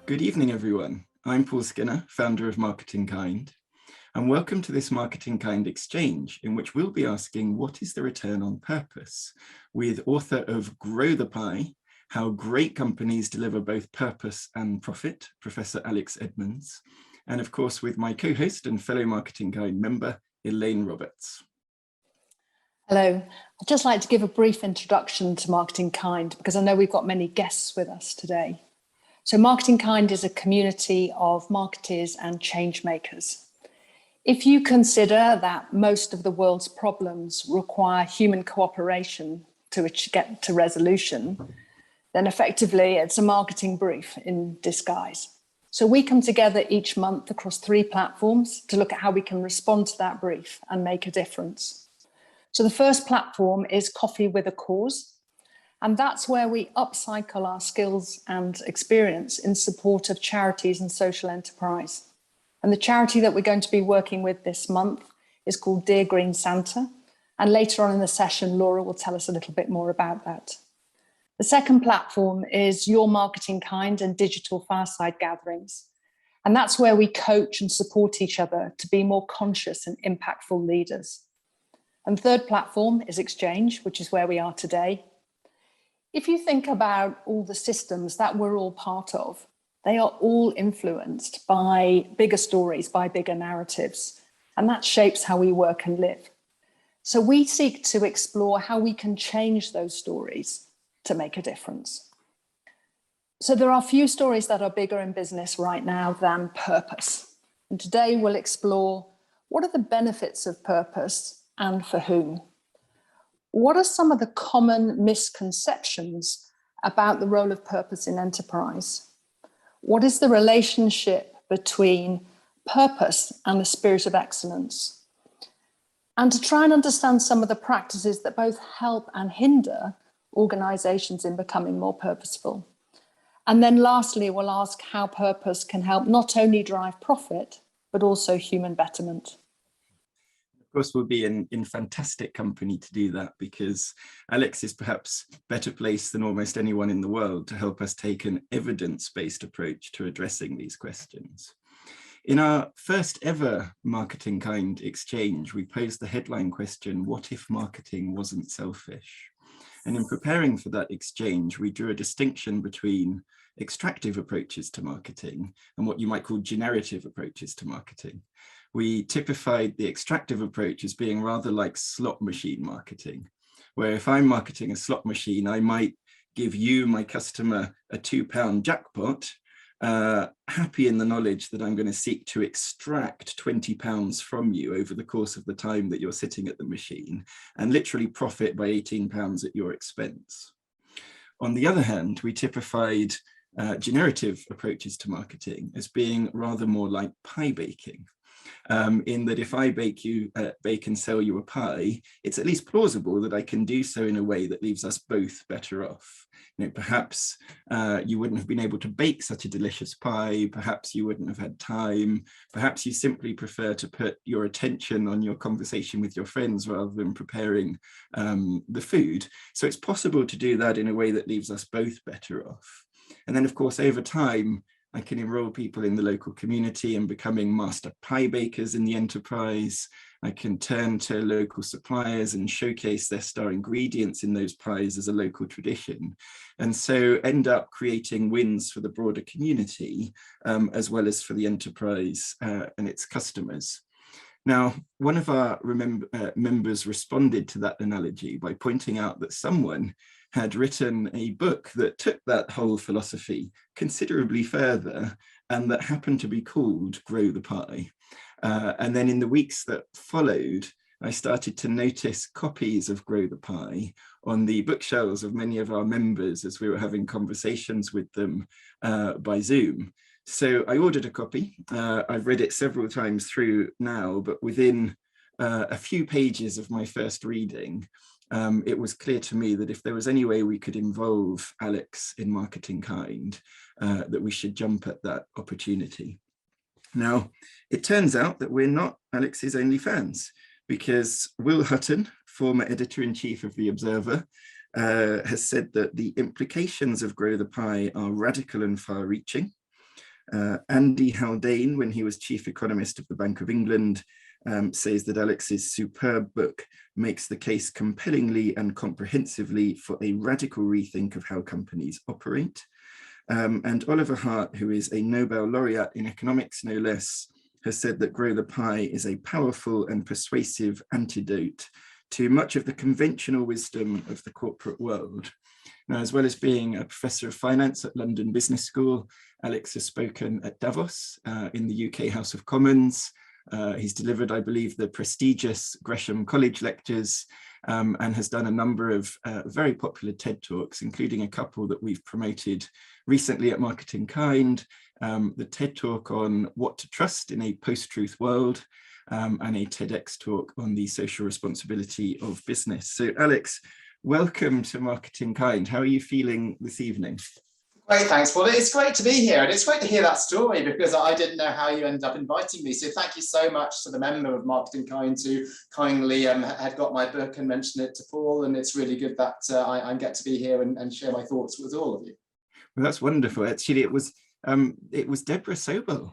Good evening, everyone. I'm Paul Skinner, founder of MarketingKind, and welcome to this MarketingKind exchange, in which we'll be asking what is the return on purpose, with author of Grow the Pie, How Great Companies Deliver Both Purpose and Profit, Professor Alex Edmans, and of course with my co-host and fellow MarketingKind member, Elaine Roberts. Hello. I'd just like to give a brief introduction to MarketingKind because I know we've got many guests with us today. So MarketingKind is a community of marketers and change makers. If you consider that most of the world's problems require human cooperation to get to resolution, then effectively it's a marketing brief in disguise. So we come together each month across 3 platforms to look at how we can respond to that brief and make a difference. So the first platform is Coffee with a Cause, and that's where we upcycle our skills and experience in support of charities and social enterprise. And the charity that we're going to be working with this month is called Dear Green Santa, and later on in the session, Laura will tell us a little bit more about that. The second platform is Your MarketingKind and Digital Fireside Gatherings, and that's where we coach and support each other to be more conscious and impactful leaders. And the third platform is xChange, which is where we are today. If you think about all the systems that we're all part of, they are all influenced by bigger stories, by bigger narratives, and that shapes how we work and live. So we seek to explore how we can change those stories to make a difference. So there are few stories that are bigger in business right now than purpose. And today we'll explore what are the benefits of purpose and for whom? What are some of the common misconceptions about the role of purpose in enterprise? What is the relationship between purpose and the spirit of excellence? And to try and understand some of the practices that both help and hinder organizations in becoming more purposeful. And then lastly, we'll ask how purpose can help not only drive profit, but also human betterment. Of course, we'll be in fantastic company to do that, because Alex is perhaps better placed than almost anyone in the world to help us take an evidence-based approach to addressing these questions. In our first ever MarketingKind exchange, we posed the headline question, what if marketing wasn't selfish? And in preparing for that exchange, we drew a distinction between extractive approaches to marketing and what you might call generative approaches to marketing. We typified the extractive approach as being rather like slot machine marketing, where if I'm marketing a slot machine, I might give you, my customer, a £2 jackpot, happy in the knowledge that I'm going to seek to extract £20 from you over the course of the time that you're sitting at the machine, and literally profit by £18 at your expense. On the other hand, we typified generative approaches to marketing as being rather more like pie baking. In that if I bake and sell you a pie, it's at least plausible that I can do so in a way that leaves us both better off. Perhaps you wouldn't have been able to bake such a delicious pie, perhaps you wouldn't have had time, perhaps you simply prefer to put your attention on your conversation with your friends rather than preparing the food. So it's possible to do that in a way that leaves us both better off. And then, of course, over time, I can enroll people in the local community and becoming master pie bakers in the enterprise. I can turn to local suppliers and showcase their star ingredients in those pies as a local tradition. And so end up creating wins for the broader community, as well as for the enterprise and its customers. Now, one of our members responded to that analogy by pointing out that someone had written a book that took that whole philosophy considerably further, and that happened to be called Grow the Pie. And then in the weeks that followed, I started to notice copies of Grow the Pie on the bookshelves of many of our members as we were having conversations with them by Zoom. So I ordered a copy. I've read it several times through now, but within a few pages of my first reading, it was clear to me that if there was any way we could involve Alex in MarketingKind, that we should jump at that opportunity. Now, it turns out that we're not Alex's only fans, because Will Hutton, former editor-in-chief of The Observer, has said that the implications of Grow the Pie are radical and far-reaching. Andy Haldane, when he was chief economist of the Bank of England, says that Alex's superb book makes the case compellingly and comprehensively for a radical rethink of how companies operate. And Oliver Hart, who is a Nobel laureate in economics, no less, has said that Grow the Pie is a powerful and persuasive antidote to much of the conventional wisdom of the corporate world. Now, as well as being a professor of finance at London Business School, Alex has spoken at Davos in the UK House of Commons. He's delivered, I believe, the prestigious Gresham College lectures and has done a number of very popular TED Talks, including a couple that we've promoted recently at MarketingKind, the TED Talk on what to trust in a post-truth world, and a TEDx talk on the social responsibility of business. So Alex, welcome to MarketingKind. How are you feeling this evening? Great, thanks, Paul. It's great to be here, and it's great to hear that story because I didn't know how you ended up inviting me. So thank you so much to the member of MarketingKind who kindly had got my book and mentioned it to Paul, and it's really good that I get to be here and share my thoughts with all of you. Well, that's wonderful. Actually, it was Deborah Sobel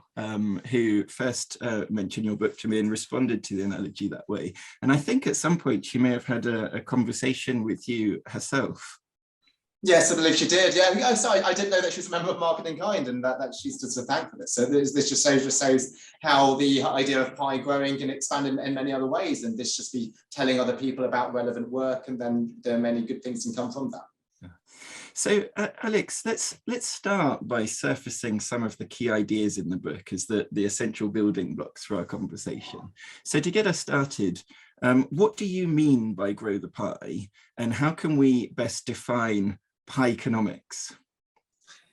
who first mentioned your book to me and responded to the analogy that way. And I think at some point she may have had a conversation with you herself. Yes, I believe she did. Yeah, so I didn't know that she was a member of MarketingKind and that she's just so thankful for this. So this just shows how the idea of pie growing can expand in many other ways, and this just be telling other people about relevant work, and then there are many good things can come from that. So Alex, let's start by surfacing some of the key ideas in the book as the essential building blocks for our conversation. So to get us started, what do you mean by grow the pie, and how can we best define pie economics?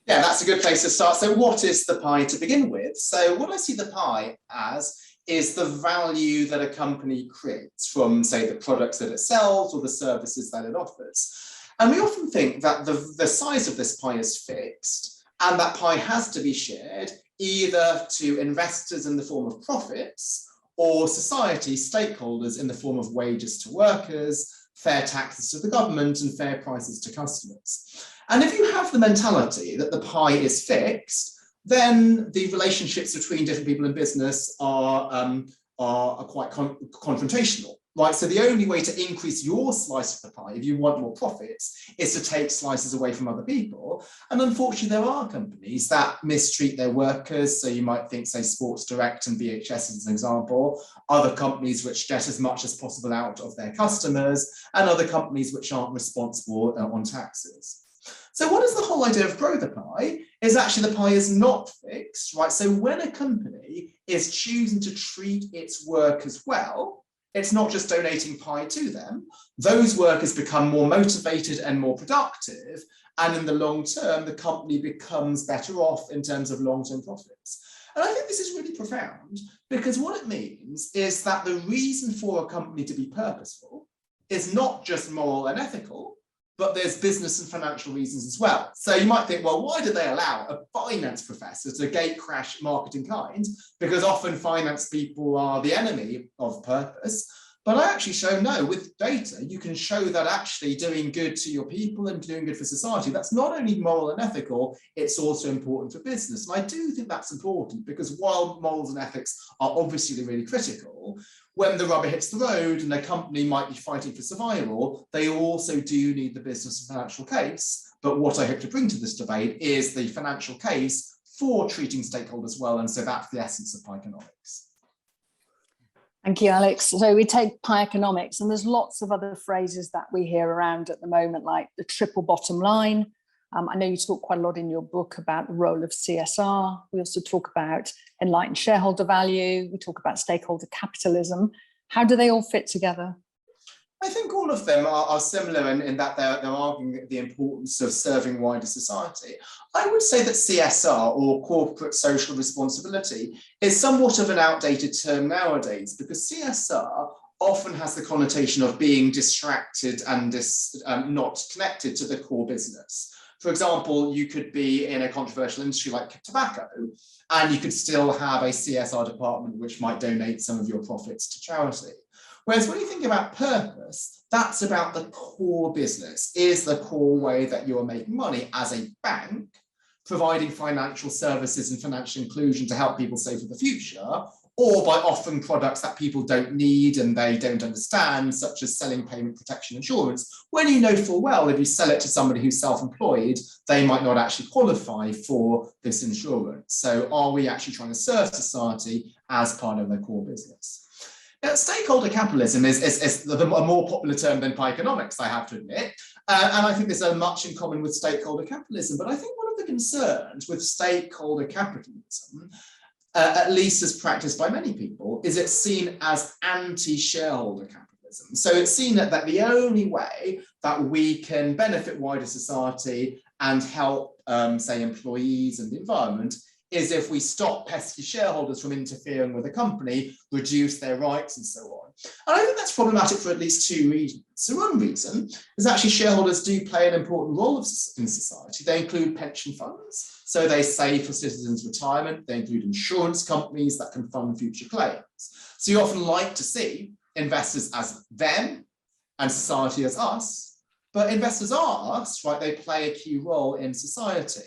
Yeah, that's a good place to start. So what is the pie to begin with? So what I see the pie as is the value that a company creates from, say, the products that it sells or the services that it offers. And we often think that the size of this pie is fixed and that pie has to be shared either to investors in the form of profits or society stakeholders in the form of wages to workers, fair taxes to the government, and fair prices to customers. And if you have the mentality that the pie is fixed, then the relationships between different people in business are quite confrontational. Right, so the only way to increase your slice of the pie, if you want more profits, is to take slices away from other people. And unfortunately, there are companies that mistreat their workers. So you might think, say, Sports Direct and VHS as an example, other companies which get as much as possible out of their customers, and other companies which aren't responsible on taxes. So what is the whole idea of grow the pie? Is actually the pie is not fixed, right? So when a company is choosing to treat its workers well, it's not just donating pie to them. Those workers become more motivated and more productive. And in the long term, the company becomes better off in terms of long-term profits. And I think this is really profound because what it means is that the reason for a company to be purposeful is not just moral and ethical, but there's business and financial reasons as well. So you might think, well, why do they allow a finance professor to gate crash MarketingKind? Because often finance people are the enemy of purpose. But I actually show no, with data, you can show that actually doing good to your people and doing good for society, that's not only moral and ethical, it's also important for business. And I do think that's important because while morals and ethics are obviously really critical, when the rubber hits the road and a company might be fighting for survival, they also do need the business and financial case. But what I hope to bring to this debate is the financial case for treating stakeholders well. And so that's the essence of pie economics. Thank you, Alex. So we take pie economics, and there's lots of other phrases that we hear around at the moment, like the triple bottom line. I know you talk quite a lot in your book about the role of CSR. We also talk about enlightened shareholder value. We talk about stakeholder capitalism. How do they all fit together? I think all of them are similar in that they're arguing the importance of serving wider society. I would say that CSR, or corporate social responsibility, is somewhat of an outdated term nowadays because CSR often has the connotation of being distracted and not connected to the core business. For example, you could be in a controversial industry like tobacco, and you could still have a CSR department which might donate some of your profits to charity. Whereas when you think about purpose, that's about the core business, is the core way that you're making money as a bank, providing financial services and financial inclusion to help people save for the future, or by offering products that people don't need and they don't understand, such as selling payment protection insurance, when you know full well if you sell it to somebody who's self-employed, they might not actually qualify for this insurance. So are we actually trying to serve society as part of their core business? Now, stakeholder capitalism is a more popular term than Pieconomics, I have to admit, and I think there's much in common with stakeholder capitalism, but I think one of the concerns with stakeholder capitalism, at least as practiced by many people, is it's seen as anti-shareholder capitalism. So it's seen that the only way that we can benefit wider society and help, say, employees and the environment is if we stop pesky shareholders from interfering with the company, reduce their rights and so on. And I think that's problematic for at least two reasons. So one reason is actually shareholders do play an important role in society. They include pension funds, so they save for citizens' retirement. They include insurance companies that can fund future claims. So you often like to see investors as them and society as us, but investors are us, right? They play a key role in society.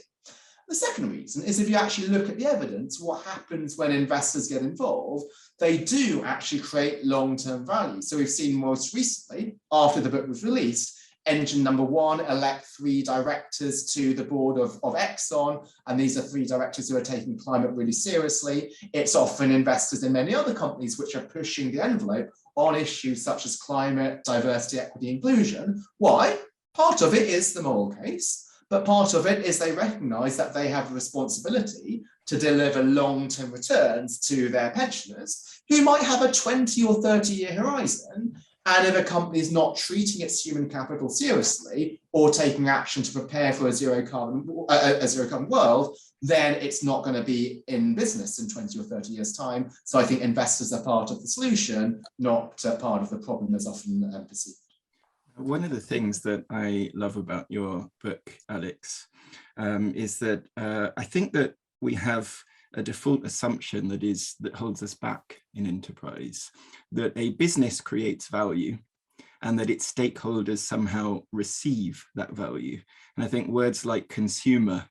The second reason is if you actually look at the evidence, what happens when investors get involved, they do actually create long-term value. So we've seen most recently, after the book was released, engine number one elect 3 directors to the board of Exxon, and these are 3 directors who are taking climate really seriously. It's often investors in many other companies which are pushing the envelope on issues such as climate, diversity, equity, inclusion. Why? Part of it is the moral case. But part of it is they recognise that they have a responsibility to deliver long-term returns to their pensioners, who might have a 20 or 30-year horizon. And if a company is not treating its human capital seriously or taking action to prepare for a zero carbon world, then it's not going to be in business in 20 or 30 years' time. So I think investors are part of the solution, not part of the problem as often perceived. One of the things that I love about your book, Alex, is that I think that we have a default assumption that holds us back in enterprise, that a business creates value and that its stakeholders somehow receive that value. And I think words like consumer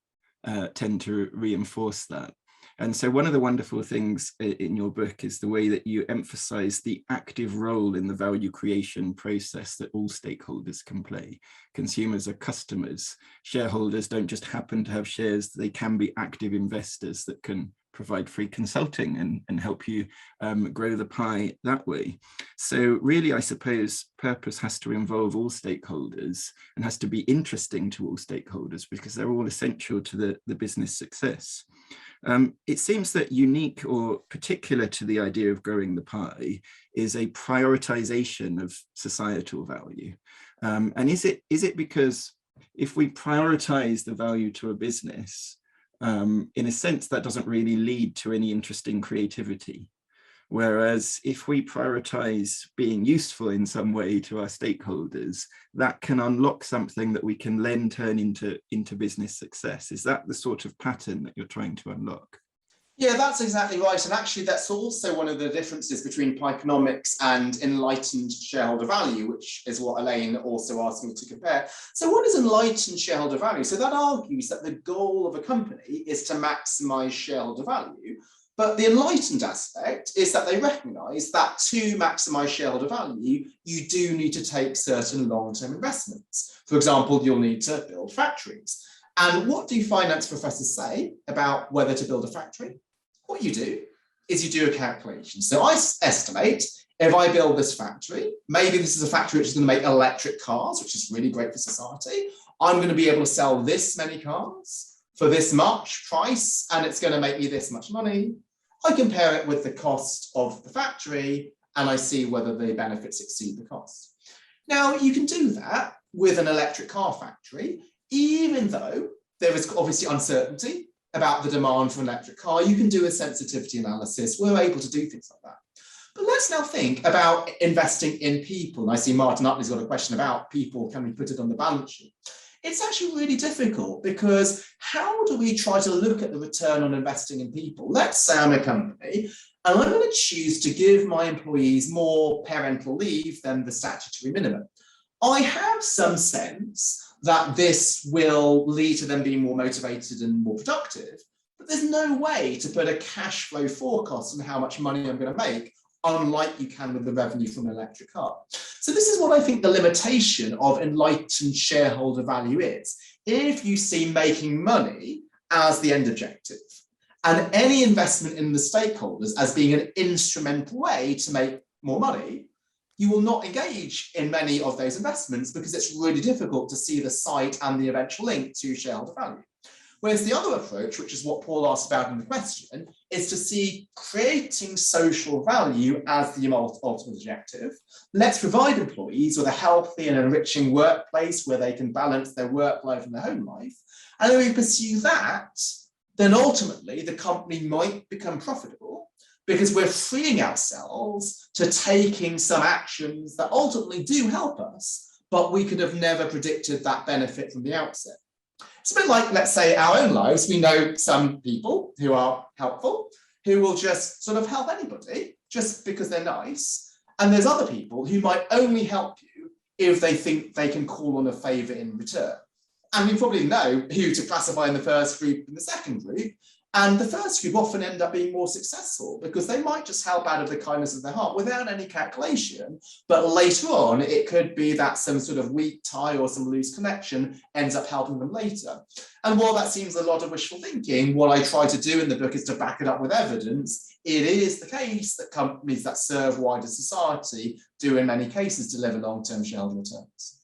tend to reinforce that. And so one of the wonderful things in your book is the way that you emphasize the active role in the value creation process that all stakeholders can play. Consumers are customers. Shareholders don't just happen to have shares. They can be active investors that can provide free consulting and help you grow the pie that way. So really, I suppose purpose has to involve all stakeholders and has to be interesting to all stakeholders because they're all essential to the business success. It seems that unique or particular to the idea of growing the pie is a prioritization of societal value. And is it because if we prioritize the value to a business, in a sense, that doesn't really lead to any interesting creativity? Whereas if we prioritize being useful in some way to our stakeholders, that can unlock something that we can then turn into business success. Is that the sort of pattern that you're trying to unlock? Yeah, that's exactly right. And actually, that's also one of the differences between Pieconomics and enlightened shareholder value, which is what Elaine also asked me to compare. So what is enlightened shareholder value? So that argues that the goal of a company is to maximize shareholder value. But the enlightened aspect is that they recognize that to maximize shareholder value, you do need to take certain long-term investments. For example, you'll need to build factories. And what do finance professors say about whether to build a factory? What you do is you do a calculation. So I estimate if I build this factory, maybe this is a factory which is going to make electric cars, which is really great for society. I'm going to be able to sell this many cars for this much price, and it's going to make me this much money. I compare it with the cost of the factory, and I see whether the benefits exceed the cost. Now, you can do that with an electric car factory, even though there is obviously uncertainty about the demand for an electric car. You can do a sensitivity analysis. We're able to do things like that. But let's now think about investing in people. And I see Martin Utley's got a question about people. Can we put it on the balance sheet? It's actually really difficult because how do we try to look at the return on investing in people? Let's say I'm a company and I'm going to choose to give my employees more parental leave than the statutory minimum. I have some sense that this will lead to them being more motivated and more productive. But there's no way to put a cash flow forecast on how much money I'm going to make, unlike you can with the revenue from an electric car. So this is what I think the limitation of enlightened shareholder value is. If you see making money as the end objective, and any investment in the stakeholders as being an instrumental way to make more money, you will not engage in many of those investments because it's really difficult to see the site and the eventual link to shareholder value. Whereas the other approach, which is what Paul asked about in the question, is to see creating social value as the ultimate objective. Let's provide employees with a healthy and enriching workplace where they can balance their work life and their home life. And when we pursue that, then ultimately the company might become profitable because we're freeing ourselves to taking some actions that ultimately do help us, but we could have never predicted that benefit from the outset. It's a bit like, let's say, our own lives. We know some people who are helpful, who will just sort of help anybody just because they're nice. And there's other people who might only help you if they think they can call on a favor in return. And we probably know who to classify in the first group and the second group. And the first group often end up being more successful because they might just help out of the kindness of their heart without any calculation. But later on, it could be that some sort of weak tie or some loose connection ends up helping them later. And while that seems a lot of wishful thinking, what I try to do in the book is to back it up with evidence. It is the case that companies that serve wider society do in many cases deliver long-term shareholder returns.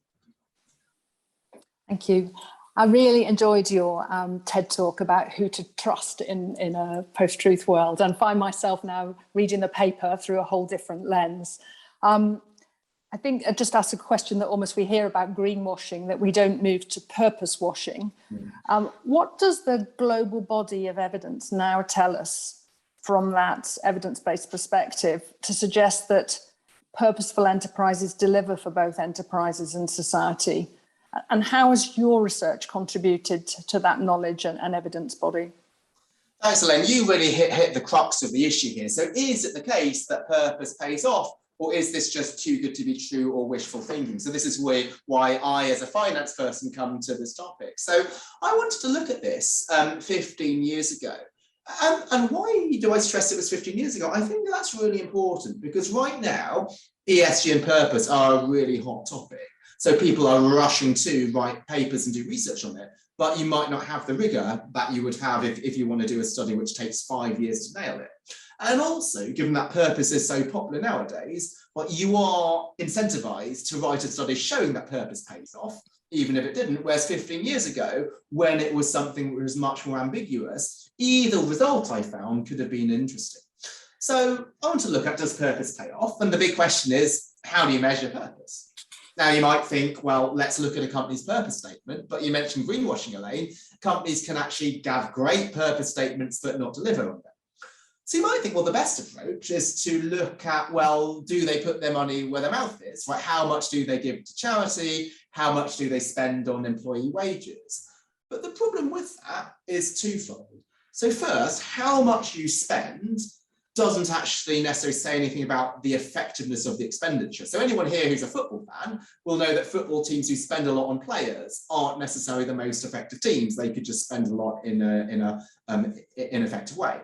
Thank you. I really enjoyed your TED talk about who to trust in a post-truth world, and find myself now reading the paper through a whole different lens. I think I just asked a question that almost we hear about greenwashing, that we don't move to purpose washing. What does the global body of evidence now tell us from that evidence-based perspective to suggest that purposeful enterprises deliver for both enterprises and society? And how has your research contributed to that knowledge and evidence body? Thanks, Elaine. You really hit the crux of the issue here. So is it the case that purpose pays off, or is this just too good to be true or wishful thinking? So this is why I, as a finance person, come to this topic. So I wanted to look at this 15 years ago. And why do I stress it was 15 years ago? I think that's really important because right now, ESG and purpose are a really hot topic. So people are rushing to write papers and do research on it, but you might not have the rigor that you would have if you want to do a study which takes 5 years to nail it. And also, given that purpose is so popular nowadays, well, you are incentivized to write a study showing that purpose pays off, even if it didn't, whereas 15 years ago, when it was something that was much more ambiguous, either result I found could have been interesting. So I want to look at, does purpose pay off? And the big question is, how do you measure purpose? Now, you might think, well, let's look at a company's purpose statement, but you mentioned greenwashing, Elaine. Companies can actually have great purpose statements but not deliver on them. So you might think, well, the best approach is to look at, well, do they put their money where their mouth is, right? How much do they give to charity? How much do they spend on employee wages? But the problem with that is twofold. So first, how much you spend doesn't actually necessarily say anything about the effectiveness of the expenditure. So anyone here who's a football fan will know that football teams who spend a lot on players aren't necessarily the most effective teams. They could just spend a lot in an ineffective way.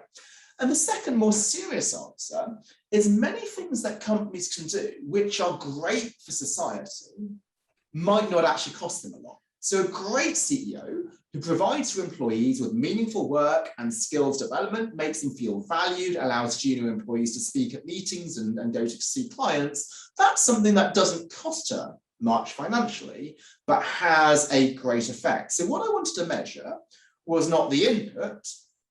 And the second, more serious answer is many things that companies can do, which are great for society, might not actually cost them a lot. So a great CEO who provides for employees with meaningful work and skills development, makes them feel valued, allows junior employees to speak at meetings and go to see clients, that's something that doesn't cost her much financially, but has a great effect. So what I wanted to measure was not the input,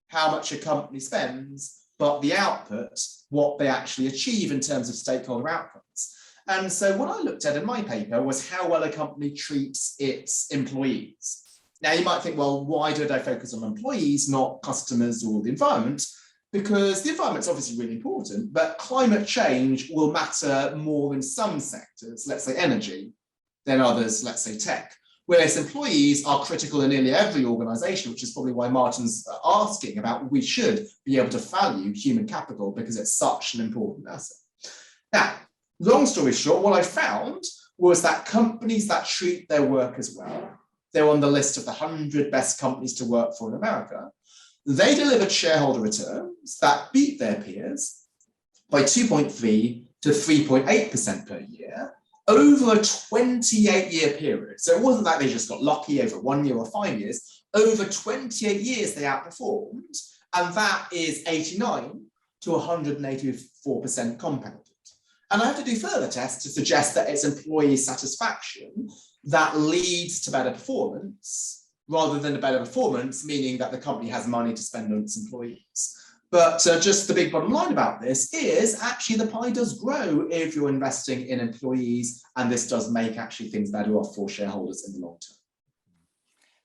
how much a company spends, but the output, what they actually achieve in terms of stakeholder outcomes. And so what I looked at in my paper was how well a company treats its employees. Now you might think, well, why did I focus on employees, not customers or the environment? Because the environment's obviously really important, but climate change will matter more in some sectors, let's say energy, than others, let's say tech. Whereas employees are critical in nearly every organization, which is probably why Martin's asking about we should be able to value human capital because it's such an important asset. Now, long story short, what I found was that companies that treat their workers well They're on the list of the 100 best companies to work for in America. They delivered shareholder returns that beat their peers by 2.3 to 3.8% per year over a 28-year period. So it wasn't like they just got lucky over 1 year or 5 years. Over 28 years, they outperformed, and that is 89 to 184% compounded. And I have to do further tests to suggest that it's employee satisfaction that leads to better performance, rather than a better performance, meaning that the company has money to spend on its employees. But just the big bottom line about this is actually the pie does grow if you're investing in employees, and this does make actually things better off for shareholders in the long term.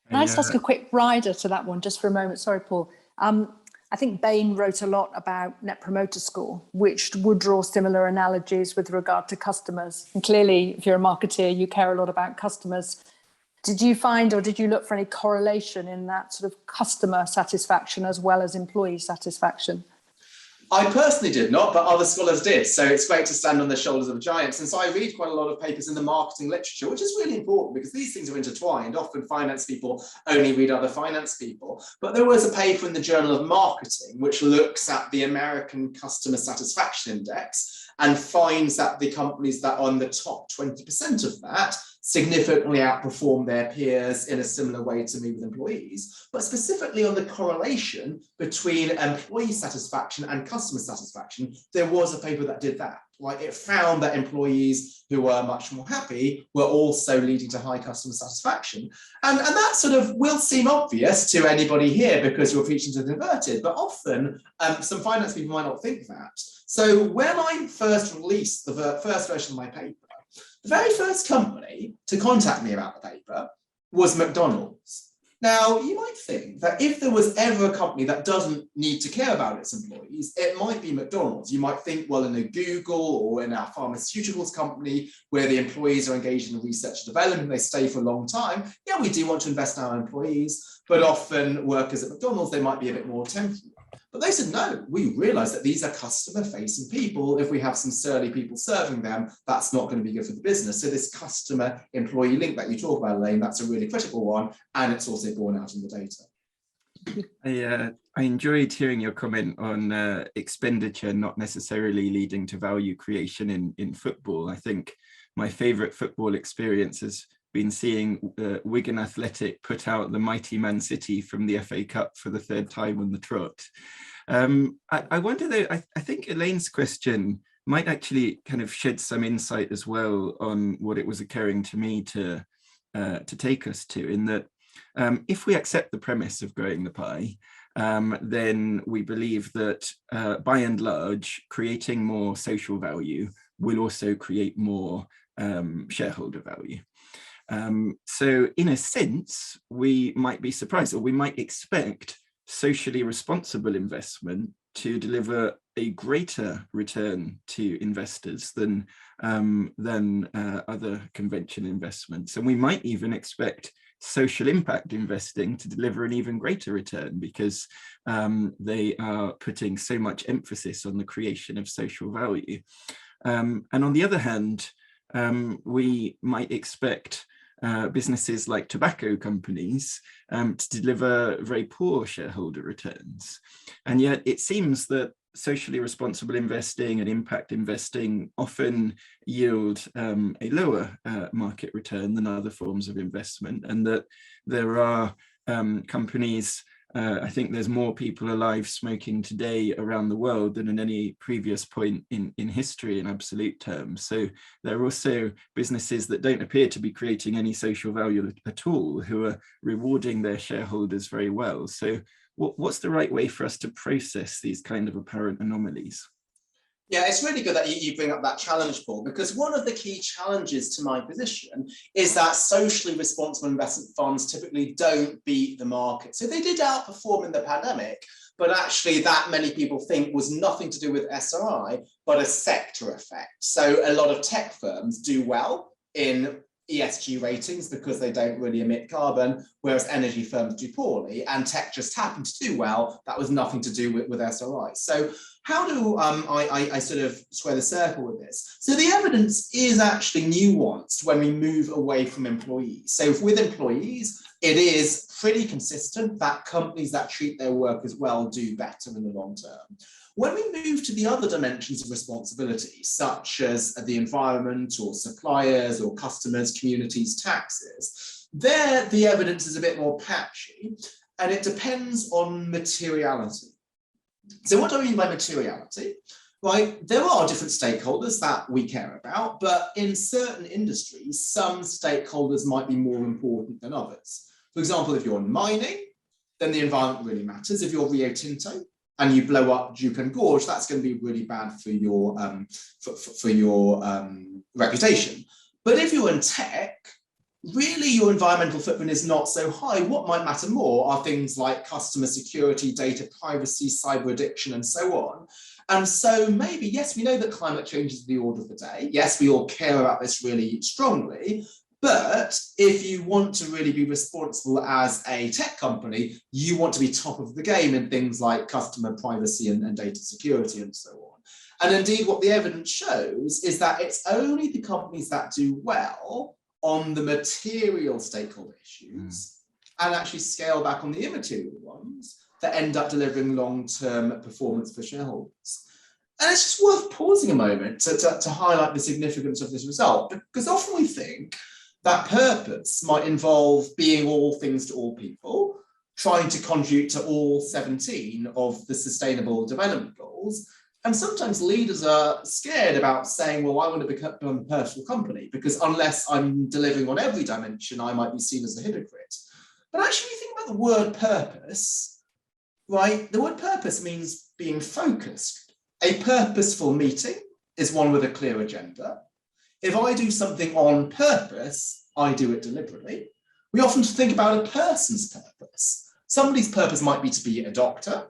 Can I just ask a quick rider to that one, just for a moment? Sorry, Paul. I think Bain wrote a lot about Net Promoter Score, which would draw similar analogies with regard to customers. And clearly, if you're a marketeer, you care a lot about customers. Did you find, or did you look for any correlation in that sort of customer satisfaction as well as employee satisfaction? I personally did not, but other scholars did. So it's great to stand on the shoulders of giants. And so I read quite a lot of papers in the marketing literature, which is really important because these things are intertwined. Often finance people only read other finance people. But there was a paper in the Journal of Marketing, which looks at the American Customer Satisfaction Index and finds that the companies that are on the top 20% of that significantly outperform their peers in a similar way to me with employees, but specifically on the correlation between employee satisfaction and customer satisfaction, there was a paper that did that. Right? It found that employees who were much more happy were also leading to high customer satisfaction. And that sort of will seem obvious to anybody here because you're preaching to the converted, but often some finance people might not think that. So when I first released the first version of my paper, the very first company to contact me about the paper was McDonald's. Now, you might think that if there was ever a company that doesn't need to care about its employees, it might be McDonald's. You might think, well, in a Google or in our pharmaceuticals company where the employees are engaged in research and development and they stay for a long time, yeah, we do want to invest in our employees, but often workers at McDonald's, they might be a bit more temporary. But they said, no, we realize that these are customer-facing people. If we have some surly people serving them, that's not going to be good for the business. So this customer-employee link that you talk about, Elaine, that's a really critical one, and it's also borne out in the data. I enjoyed hearing your comment on expenditure not necessarily leading to value creation in football. I think my favourite football experience has been seeing Wigan Athletic put out the mighty Man City from the FA Cup for the third time on the trot. I wonder though, I think Elaine's question might actually kind of shed some insight as well on what it was occurring to me to take us to, in that if we accept the premise of growing the pie, then we believe that by and large, creating more social value will also create more shareholder value. So in a sense, we might be surprised, or we might expect socially responsible investment to deliver a greater return to investors than other conventional investments. And we might even expect social impact investing to deliver an even greater return because they are putting so much emphasis on the creation of social value. And on the other hand, we might expect businesses like tobacco companies to deliver very poor shareholder returns. And yet it seems that socially responsible investing and impact investing often yield a lower market return than other forms of investment, and that there are companies, I think there's more people alive smoking today around the world than at any previous point in history in absolute terms. So there are also businesses that don't appear to be creating any social value at all, who are rewarding their shareholders very well. So what's the right way for us to process these kind of apparent anomalies? Yeah, it's really good that you bring up that challenge, Paul, because one of the key challenges to my position is that socially responsible investment funds typically don't beat the market. So they did outperform in the pandemic, but actually that many people think was nothing to do with SRI, but a sector effect. So a lot of tech firms do well in ESG ratings because they don't really emit carbon, whereas energy firms do poorly, and tech just happened to do well. That was nothing to do with SRI. So how do I sort of square the circle with this? So the evidence is actually nuanced when we move away from employees. So with employees, it is pretty consistent that companies that treat their workers well do better in the long term. When we move to the other dimensions of responsibility, such as the environment or suppliers or customers, communities, taxes, there the evidence is a bit more patchy, and it depends on materiality. So what do I mean by materiality? Right, there are different stakeholders that we care about, but in certain industries, some stakeholders might be more important than others. For example, if you're in mining, then the environment really matters. If you're Rio Tinto and you blow up Juukan Gorge, that's going to be really bad for your reputation. But if you're in tech, really your environmental footprint is not so high. What might matter more are things like customer security, data privacy, cyber addiction, and so on. And so maybe, yes, we know that climate change is the order of the day. Yes, we all care about this really strongly. But if you want to really be responsible as a tech company, you want to be top of the game in things like customer privacy and data security and so on. And indeed, what the evidence shows is that it's only the companies that do well on the material stakeholder issues and actually scale back on the immaterial ones that end up delivering long-term performance for shareholders. And it's just worth pausing a moment to highlight the significance of this result, because often we think that purpose might involve being all things to all people, trying to contribute to all 17 of the Sustainable Development Goals. And sometimes leaders are scared about saying, well, I want to become a personal company, because unless I'm delivering on every dimension, I might be seen as a hypocrite. But actually, you think about the word purpose, right? The word purpose means being focused. A purposeful meeting is one with a clear agenda. If I do something on purpose, I do it deliberately. We often think about a person's purpose. Somebody's purpose might be to be a doctor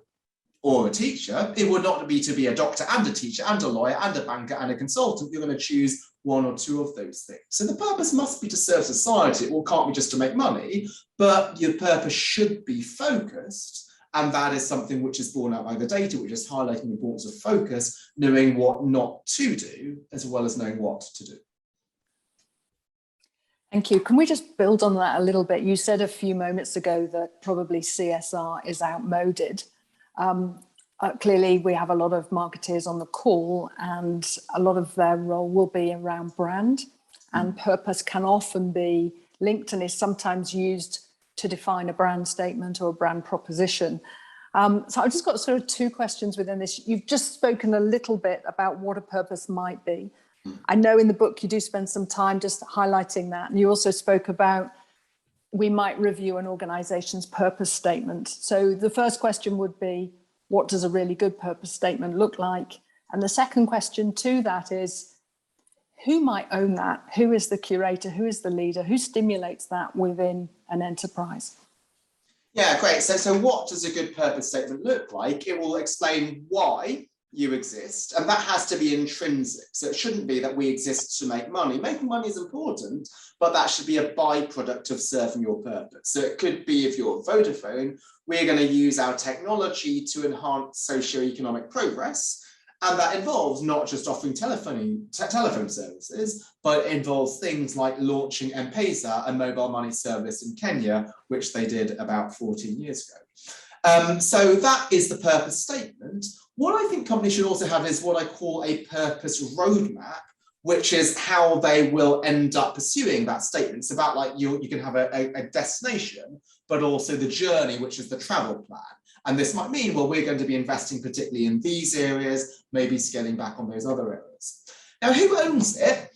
or a teacher. It would not be to be a doctor and a teacher and a lawyer and a banker and a consultant. You're going to choose one or two of those things. So the purpose must be to serve society. It can't be just to make money, but your purpose should be focused. And that is something which is borne out by the data, which is highlighting the importance of focus, knowing what not to do, as well as knowing what to do. Thank you. Can we just build on that a little bit? You said a few moments ago that probably CSR is outmoded. Clearly, we have a lot of marketers on the call, and a lot of their role will be around brand, and purpose can often be linked and is sometimes used to define a brand statement or a brand proposition. So I've just got sort of two questions within this. You've just spoken a little bit about what a purpose might be. I know in the book you do spend some time just highlighting that. And you also spoke about we might review an organization's purpose statement. So the first question would be, what does a really good purpose statement look like? And the second question to that is, who might own that? Who is the curator? Who is the leader? Who stimulates that within an enterprise? Yeah, great. So what does a good purpose statement look like? It will explain why you exist, and that has to be intrinsic. So it shouldn't be that we exist to make money. Making money is important, but that should be a byproduct of serving your purpose. So it could be, if you're Vodafone, we're going to use our technology to enhance socio-economic progress. And that involves not just offering telephone services, but it involves things like launching M-Pesa, a mobile money service in Kenya, which they did about 14 years ago. So that is the purpose statement. What I think companies should also have is what I call a purpose roadmap, which is how they will end up pursuing that statement. It's about like you can have a destination, but also the journey, which is the travel plan. And this might mean, well, we're going to be investing particularly in these areas, maybe scaling back on those other areas. Now, who owns it?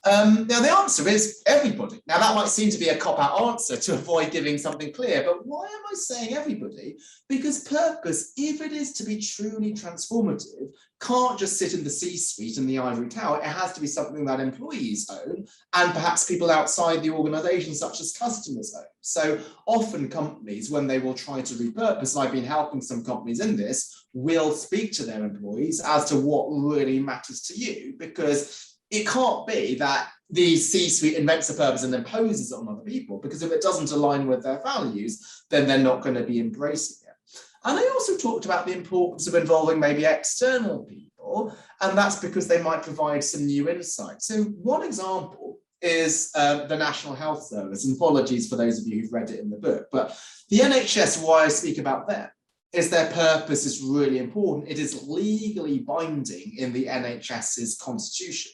Now, the answer is everybody. Now, that might seem to be a cop-out answer to avoid giving something clear, but why am I saying everybody? Because purpose, if it is to be truly transformative, can't just sit in the C-suite in the ivory tower. It has to be something that employees own, and perhaps people outside the organization, such as customers, own. So often companies, when they will try to repurpose, and I've been helping some companies in this, will speak to their employees as to what really matters to you, because it can't be that the C-suite invents a purpose and imposes it on other people, because if it doesn't align with their values, then they're not going to be embracing it. And I also talked about the importance of involving maybe external people, and that's because they might provide some new insight. So one example is the National Health Service, and apologies for those of you who've read it in the book, but the NHS, why I speak about them, is their purpose is really important. It is legally binding in the NHS's constitution.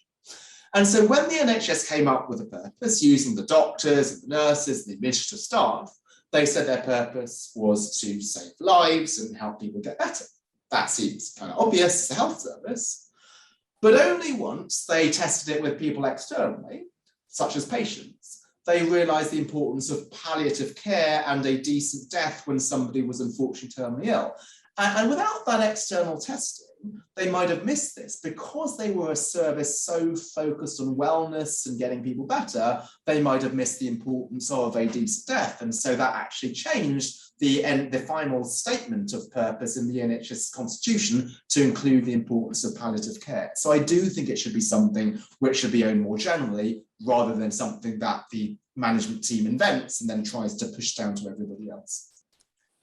And so when the NHS came up with a purpose using the doctors and the nurses and the administrative staff, they said their purpose was to save lives and help people get better. That seems kind of obvious as a health service, but only once they tested it with people externally, such as patients, they realized the importance of palliative care and a decent death when somebody was unfortunately terminally ill. And without that external testing, they might have missed this. Because they were a service so focused on wellness and getting people better, they might have missed the importance of a decent death. And so that actually changed the final statement of purpose in the NHS constitution to include the importance of palliative care. So I do think it should be something which should be owned more generally, rather than something that the management team invents and then tries to push down to everybody else.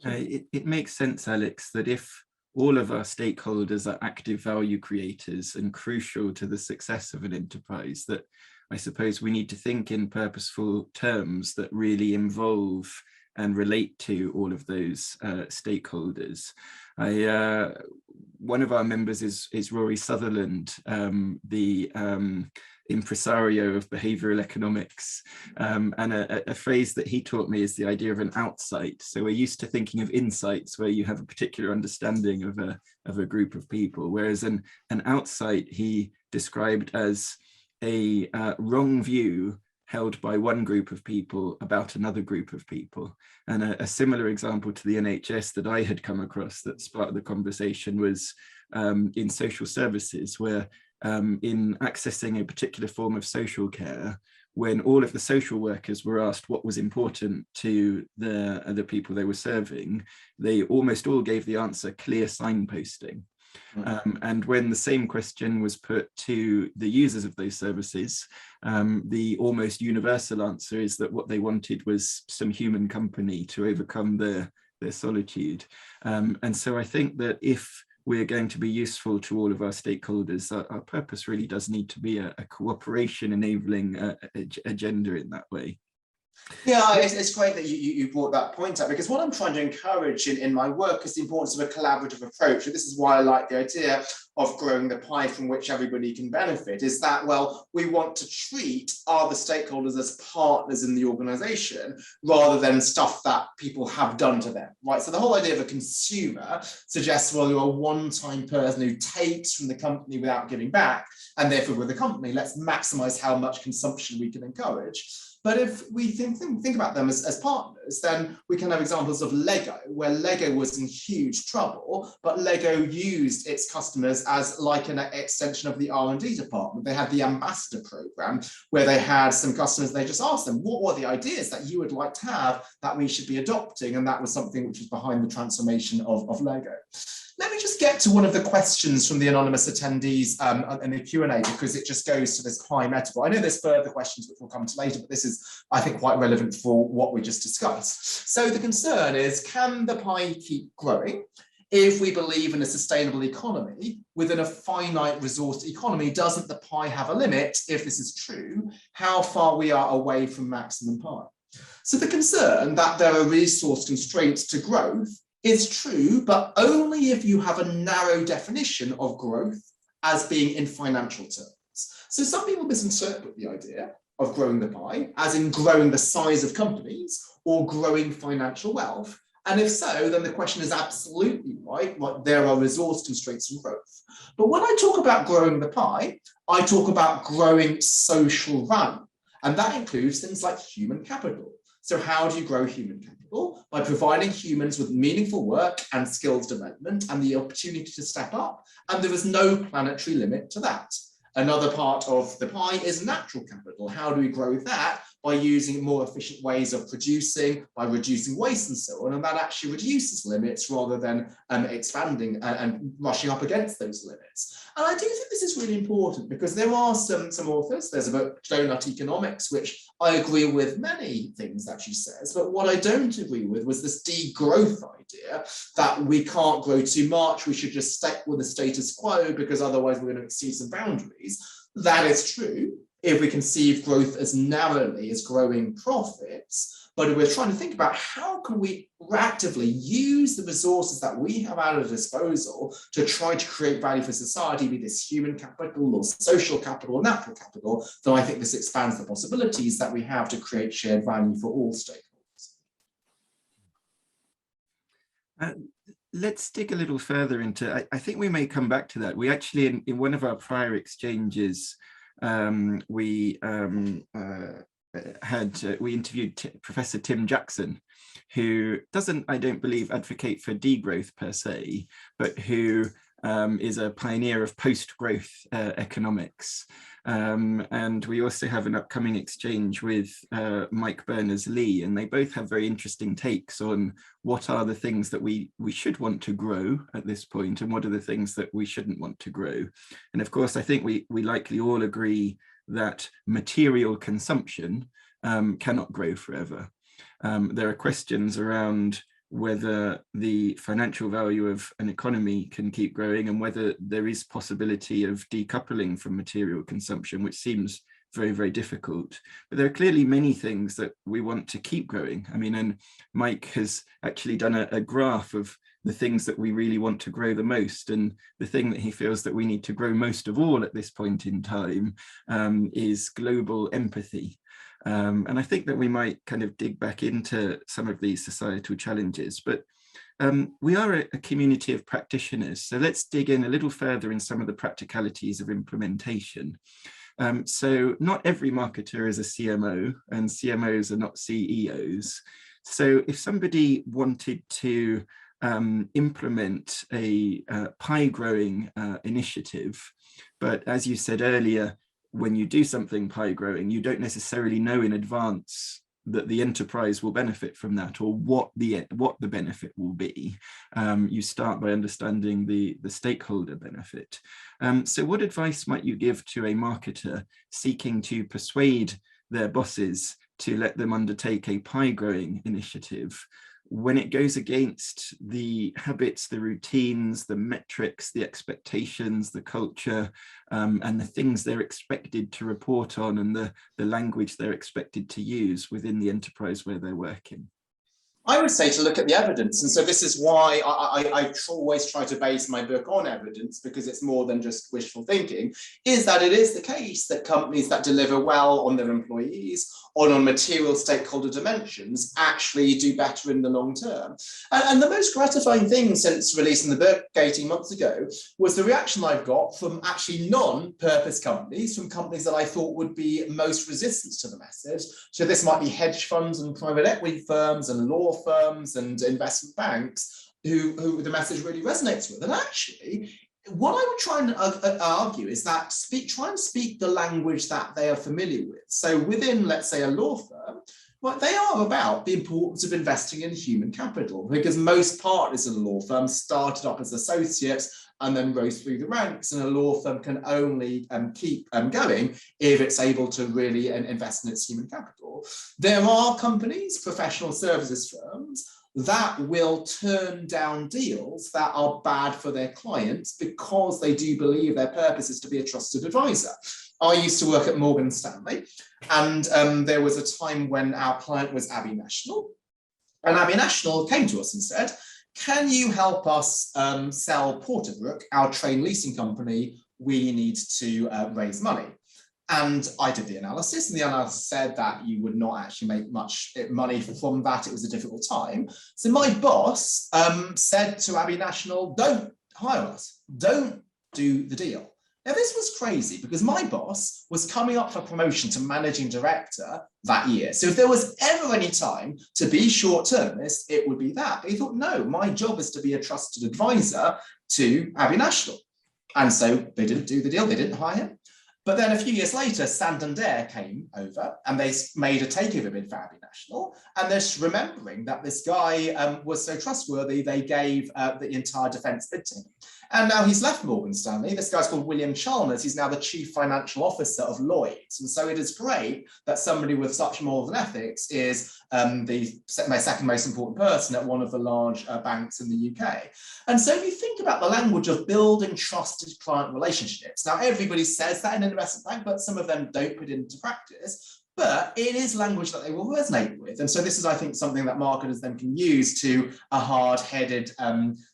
It makes sense, Alex, that if all of our stakeholders are active value creators and crucial to the success of an enterprise, that I suppose we need to think in purposeful terms that really involve and relate to all of those stakeholders. One of our members is Rory Sutherland, the impresario of behavioral economics, and a phrase that he taught me is the idea of an outsight. So we're used to thinking of insights where you have a particular understanding of a group of people, whereas an outsight he described as a wrong view held by one group of people about another group of people. And a similar example to the NHS that I had come across that sparked the conversation was in social services, where in accessing a particular form of social care, when all of the social workers were asked what was important to the people they were serving, they almost all gave the answer clear signposting. And when the same question was put to the users of those services, the almost universal answer is that what they wanted was some human company to overcome their solitude. And so I think that if we're going to be useful to all of our stakeholders, our purpose really does need to be a cooperation enabling agenda in that way. Yeah, it's great that you brought that point up, because what I'm trying to encourage in my work is the importance of a collaborative approach. And this is why I like the idea of growing the pie from which everybody can benefit, is that, well, we want to treat other stakeholders as partners in the organization rather than stuff that people have done to them, right? So the whole idea of a consumer suggests, well, you're a one-time person who takes from the company without giving back, and therefore with the company, let's maximize how much consumption we can encourage. But if we think about them as partners, then we can have examples of Lego, where Lego was in huge trouble, but Lego used its customers as like an extension of the R&D department. They had the ambassador program, where they had some customers, they just asked them, what are the ideas that you would like to have that we should be adopting? And that was something which was behind the transformation of Lego. Let me just get to one of the questions from the anonymous attendees in the Q&A, because it just goes to this pie metaphor. I know there's further questions which we'll come to later, but this is, I think, quite relevant for what we just discussed. So the concern is, can the pie keep growing? If we believe in a sustainable economy within a finite resource economy, doesn't the pie have a limit? If this is true, how far we are away from maximum pie? So the concern that there are resource constraints to growth is true, but only if you have a narrow definition of growth as being in financial terms. So some people misinterpret the idea of growing the pie as in growing the size of companies or growing financial wealth. And if so, then the question is absolutely right, like there are resource constraints and growth. But when I talk about growing the pie, I talk about growing social value. And that includes things like human capital. So how do you grow human capital? By providing humans with meaningful work and skills development and the opportunity to step up. And there is no planetary limit to that. Another part of the pie is natural capital. How do we grow that? by using more efficient ways of producing, by reducing waste and so on, and that actually reduces limits rather than expanding and rushing up against those limits. And I do think this is really important because there are some authors, there's a book, Donut Economics, which I agree with many things that she says, but what I don't agree with was this degrowth idea that we can't grow too much, we should just stick with the status quo because otherwise we're going to exceed some boundaries. That is true if we conceive growth as narrowly as growing profits, but we're trying to think about how can we actively use the resources that we have at our disposal to try to create value for society, be this human capital or social capital or natural capital, then I think this expands the possibilities that we have to create shared value for all stakeholders. Let's dig a little further into, I think we may come back to that. We actually, in one of our prior exchanges, we interviewed Professor Tim Jackson, who doesn't, I don't believe, advocate for degrowth per se, but who is a pioneer of post-growth economics. And we also have an upcoming exchange with Mike Berners-Lee, and they both have very interesting takes on what are the things that we should want to grow at this point, and what are the things that we shouldn't want to grow. And of course, I think we likely all agree that material consumption cannot grow forever. There are questions around whether the financial value of an economy can keep growing and whether there is possibility of decoupling from material consumption, which seems very, very difficult. But there are clearly many things that we want to keep growing. I mean, and Mike has actually done a graph of the things that we really want to grow the most. And the thing that he feels that we need to grow most of all at this point in time is global empathy. And I think that we might kind of dig back into some of these societal challenges, but we are a community of practitioners. So let's dig in a little further in some of the practicalities of implementation. So not every marketer is a CMO, and CMOs are not CEOs. So if somebody wanted to implement a pie growing initiative, but as you said earlier, when you do something pie growing, you don't necessarily know in advance that the enterprise will benefit from that, or what the benefit will be. You start by understanding the stakeholder benefit. So what advice might you give to a marketer seeking to persuade their bosses to let them undertake a pie growing initiative when it goes against the habits, the routines, the metrics, the expectations, the culture, and the things they're expected to report on, and the language they're expected to use within the enterprise where they're working? I would say to look at the evidence. And so this is why I always try to base my book on evidence, because it's more than just wishful thinking, is that it is the case that companies that deliver well on their employees or on material stakeholder dimensions actually do better in the long term. And the most gratifying thing since releasing the book 18 months ago was the reaction I've got from actually non-purpose companies, from companies that I thought would be most resistant to the message. So this might be hedge funds and private equity firms and law firms and investment banks who the message really resonates with. And actually, what I would try and argue is that try and speak the language that they are familiar with. So within, let's say, a law firm, well, they are about the importance of investing in human capital, because most partners in a law firm started up as associates and then rose through the ranks, and a law firm can only keep going if it's able to really invest in its human capital. There are companies, professional services firms, that will turn down deals that are bad for their clients because they do believe their purpose is to be a trusted advisor. I used to work at Morgan Stanley, and there was a time when our client was Abbey National, and Abbey National came to us and said, can you help us sell Porterbrook, our train leasing company? We need to raise money. And I did the analysis, and the analysis said that you would not actually make much money from that. It was a difficult time. So my boss said to Abbey National, don't hire us, don't do the deal. Now, this was crazy because my boss was coming up for promotion to managing director that year. So if there was ever any time to be short-termist, it would be that. But he thought, no, my job is to be a trusted advisor to Abbey National. And so they didn't do the deal, they didn't hire him. But then a few years later, Santander came over and they made a takeover bid for Abbey National. And they're remembering that this guy was so trustworthy, they gave the entire defence bid to him. And now he's left Morgan Stanley. This guy's called William Chalmers. He's now the Chief Financial Officer of Lloyds. And so it is great that somebody with such morals and ethics is the second most important person at one of the large banks in the UK. And so if you think about the language of building trusted client relationships, now everybody says that in an investment bank, but some of them don't put it into practice. But it is language that they will resonate with. And so this is, I think, something that marketers then can use to a hard-headed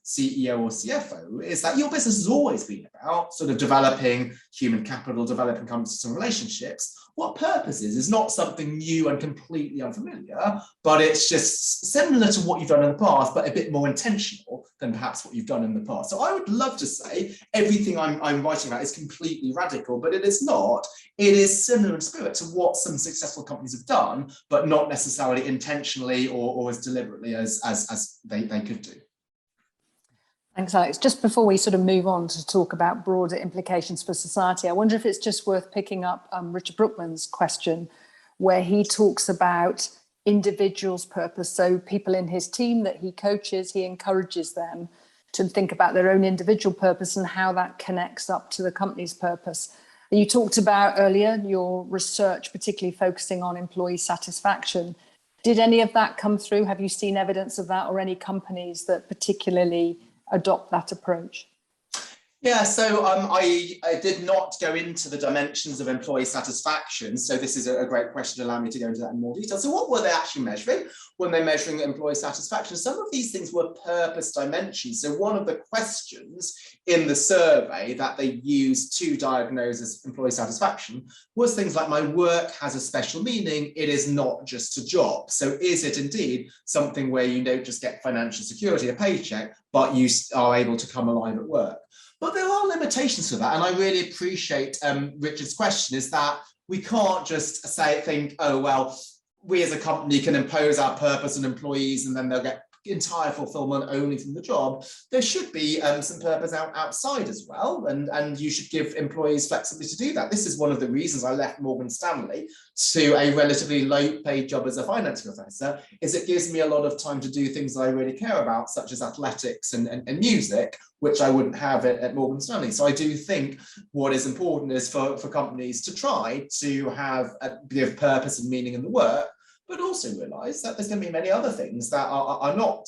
CEO or CFO, is that your business has always been about sort of developing human capital, developing customer relationships. What purpose is not something new and completely unfamiliar, but it's just similar to what you've done in the past, but a bit more intentional than perhaps what you've done in the past. So I would love to say everything I'm writing about is completely radical, but it is not. It is similar in spirit to what some successful companies have done, but not necessarily intentionally or as deliberately as they could do. Thanks, Alex. Just before we sort of move on to talk about broader implications for society, I wonder if it's just worth picking up Richard Brookman's question, where he talks about individuals' purpose. So people in his team that he coaches, he encourages them to think about their own individual purpose and how that connects up to the company's purpose. And you talked about earlier your research, particularly focusing on employee satisfaction. Did any of that come through? Have you seen evidence of that, or any companies that particularly adopt that approach? Yeah, so I did not go into the dimensions of employee satisfaction. So this is a great question to allow me to go into that in more detail. So what were they actually measuring when they're measuring employee satisfaction? Some of these things were purpose dimensions. So one of the questions in the survey that they used to diagnose as employee satisfaction was things like, my work has a special meaning. It is not just a job. So is it indeed something where you don't just get financial security, a paycheck, but you are able to come alive at work? But there are limitations to that, and I really appreciate Richard's question, is that we can't just think, oh, well, we as a company can impose our purpose on employees and then they'll get entire fulfillment only from the job. There should be some purpose outside as well, and you should give employees flexibility to do that. This is one of the reasons I left Morgan Stanley to a relatively low-paid job as a finance professor, is it gives me a lot of time to do things that I really care about, such as athletics and music, which I wouldn't have at Morgan Stanley. So I do think what is important is for companies to try to have give purpose and meaning in the work, but also realise that there's going to be many other things that are not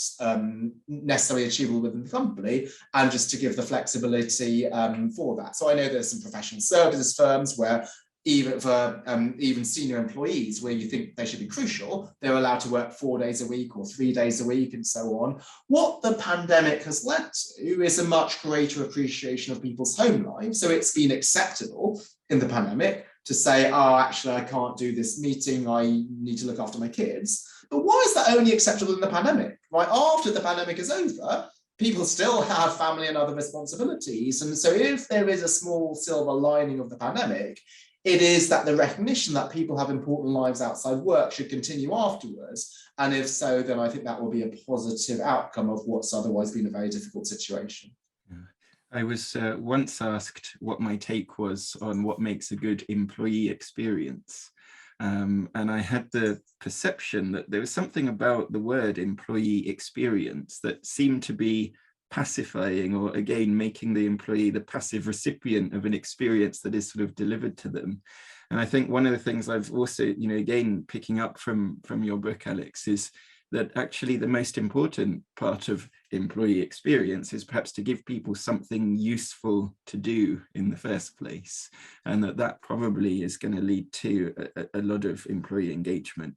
necessarily achievable within the company, and just to give the flexibility for that. So I know there's some professional services firms where even for even senior employees, where you think they should be crucial, they're allowed to work 4 days a week or 3 days a week and so on. What the pandemic has led to is a much greater appreciation of people's home lives. So it's been acceptable in the pandemic to say, oh, actually, I can't do this meeting, I need to look after my kids. But why is that only acceptable in the pandemic? Right after the pandemic is over, people still have family and other responsibilities. And so if there is a small silver lining of the pandemic, it is that the recognition that people have important lives outside work should continue afterwards. And if so, then I think that will be a positive outcome of what's otherwise been a very difficult situation. I was once asked what my take was on what makes a good employee experience. And I had the perception that there was something about the word employee experience that seemed to be pacifying, or again, making the employee the passive recipient of an experience that is sort of delivered to them. And I think one of the things I've also, again, picking up from your book, Alex, is that actually the most important part of employee experience is perhaps to give people something useful to do in the first place, and that probably is going to lead to a lot of employee engagement.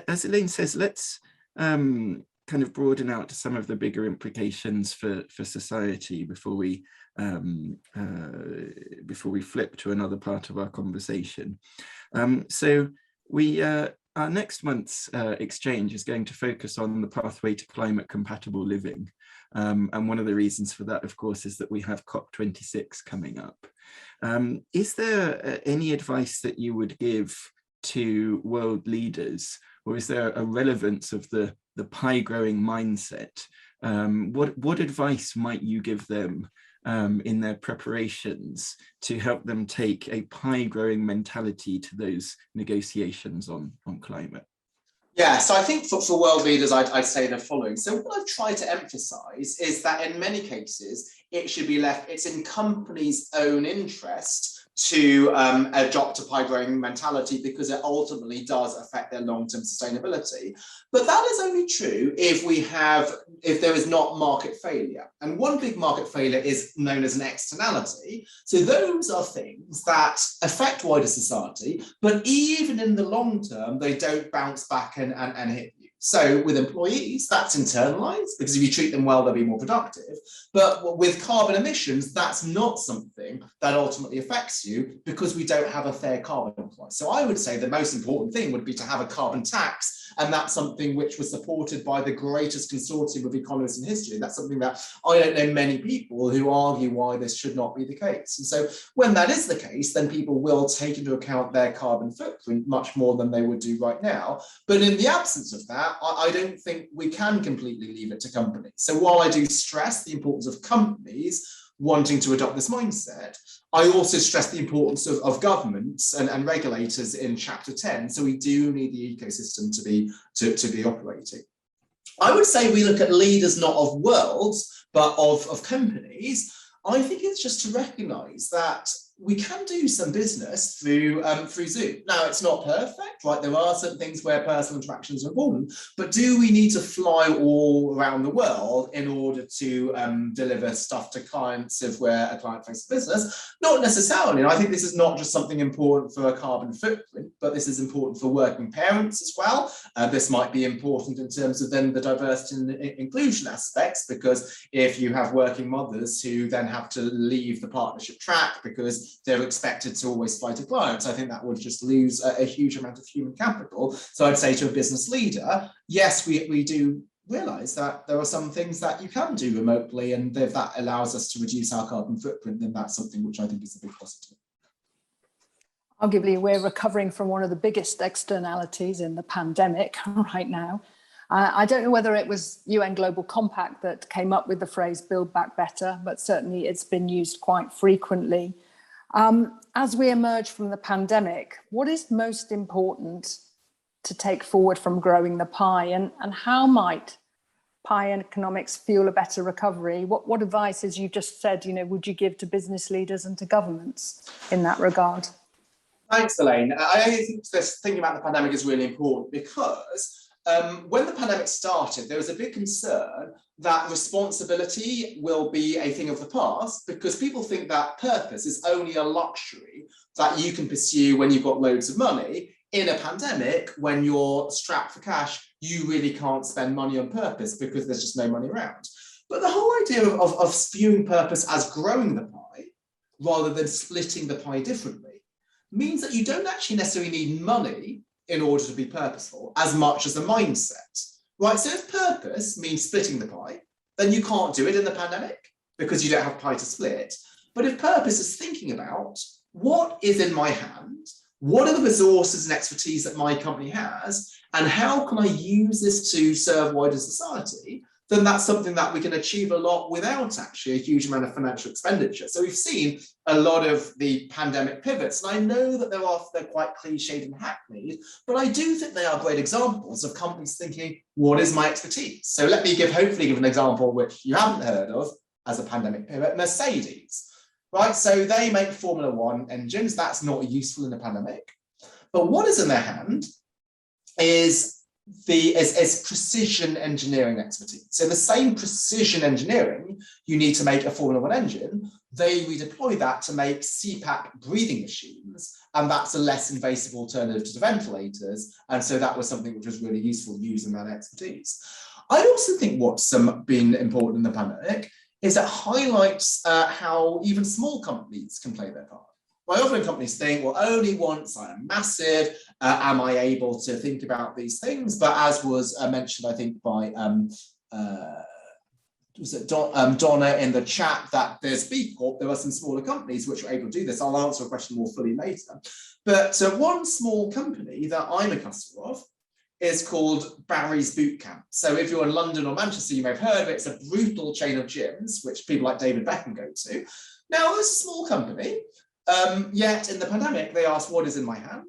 As Elaine says, let's kind of broaden out to some of the bigger implications for society before we flip to another part of our conversation. Our next month's xChange is going to focus on the pathway to climate compatible living. And one of the reasons for that, of course, is that we have COP26 coming up. Is there any advice that you would give to world leaders, or is there a relevance of the pie growing mindset? What advice might you give them in their preparations to help them take a pie growing mentality to those negotiations on climate? Yeah, so I think for world leaders, I'd say the following. So what I've tried to emphasize is that in many cases, it should be left, it's in companies' own interest to adopt a pie growing mentality, because it ultimately does affect their long-term sustainability. But that is only true if there is not market failure. And one big market failure is known as an externality. So those are things that affect wider society, but even in the long term, they don't bounce back and hit you. So with employees, that's internalized, because if you treat them well, they'll be more productive. But with carbon emissions, that's not something that ultimately affects you, because we don't have a fair carbon price. So I would say the most important thing would be to have a carbon tax, and that's something which was supported by the greatest consortium of economists in history. That's something that I don't know many people who argue why this should not be the case. And so when that is the case, then people will take into account their carbon footprint much more than they would do right now. But in the absence of that, I don't think we can completely leave it to companies. So while I do stress the importance of companies wanting to adopt this mindset, I also stress the importance of governments and regulators in chapter 10. So we do need the ecosystem to be operating. I would say we look at leaders not of worlds, but of companies. I think it's just to recognize that we can do some business through Zoom. Now, it's not perfect, right? There are certain things where personal interactions are important, but do we need to fly all around the world in order to deliver stuff to clients if we're a client-facing business? Not necessarily. And I think this is not just something important for a carbon footprint, but this is important for working parents as well. This might be important in terms of then the diversity and inclusion aspects, because if you have working mothers who then have to leave the partnership track because they're expected to always fly to clients, I think that would just lose a huge amount of human capital. So I'd say to a business leader, yes, we do realize that there are some things that you can do remotely, and if that allows us to reduce our carbon footprint, then that's something which I think is a big positive. Arguably, we're recovering from one of the biggest externalities in the pandemic right now. I don't know whether it was UN Global Compact that came up with the phrase "Build Back Better," but certainly it's been used quite frequently. As we emerge from the pandemic, what is most important to take forward from growing the pie, and how might pie economics fuel a better recovery? What advice, as you just said, would you give to business leaders and to governments in that regard? Thanks, Elaine. I think this thinking about the pandemic is really important, because when the pandemic started, there was a big concern that responsibility will be a thing of the past, because people think that purpose is only a luxury that you can pursue when you've got loads of money. In a pandemic, when you're strapped for cash, you really can't spend money on purpose because there's just no money around. But the whole idea of viewing purpose as growing the pie rather than splitting the pie differently means that you don't actually necessarily need money in order to be purposeful as much as a mindset, right? So if purpose means splitting the pie, then you can't do it in the pandemic because you don't have pie to split. But if purpose is thinking about what is in my hand, what are the resources and expertise that my company has, and how can I use this to serve wider society, then that's something that we can achieve a lot without actually a huge amount of financial expenditure. So we've seen a lot of the pandemic pivots, and I know that they're quite cliched and hackneyed, but I do think they are great examples of companies thinking, what is my expertise? So let me hopefully give an example which you haven't heard of as a pandemic pivot: Mercedes, right? So they make Formula One engines. That's not useful in a pandemic. But what is in their hand is precision engineering expertise. So the same precision engineering you need to make a Formula One engine, they redeploy that to make CPAP breathing machines, and that's a less invasive alternative to the ventilators. And so that was something which was really useful using that expertise. I also think what's been important in the pandemic is it highlights how even small companies can play their part. Well, often companies think, well, only once I am massive am I able to think about these things. But as was mentioned, I think by Donna in the chat, that there's B Corp, there are some smaller companies which are able to do this. I'll answer a question more fully later. But one small company that I'm a customer of is called Barry's Boot Camp. So if you're in London or Manchester, you may have heard of it. It's a brutal chain of gyms, which people like David Beckham go to. Now, it's a small company, yet in the pandemic, they asked, what is in my hand?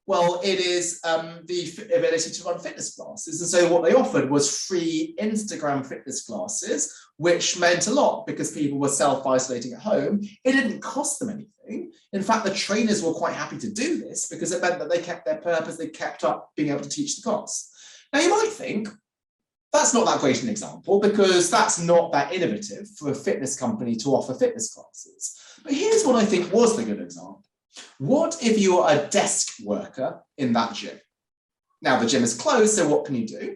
Well, it is the ability to run fitness classes. And so what they offered was free Instagram fitness classes, which meant a lot because people were self-isolating at home. It didn't cost them anything. In fact, the trainers were quite happy to do this because it meant that they kept their purpose, they kept up being able to teach the class. Now, you might think, that's not that great an example because that's not that innovative for a fitness company to offer fitness classes. But here's what I think was the good example. What if you are a desk worker in that gym? Now the gym is closed, so what can you do?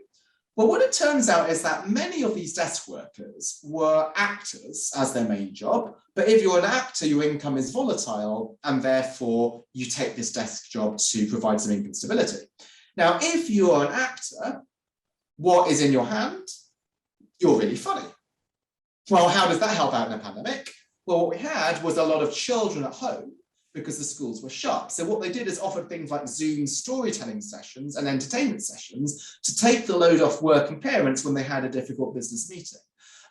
Well, what it turns out is that many of these desk workers were actors as their main job. But if you're an actor, your income is volatile, and therefore you take this desk job to provide some income stability. Now, if you're an actor, what is in your hand? You're really funny. Well, how does that help out in a pandemic? Well, what we had was a lot of children at home because the schools were shut. So what they did is offered things like Zoom storytelling sessions and entertainment sessions to take the load off working parents when they had a difficult business meeting.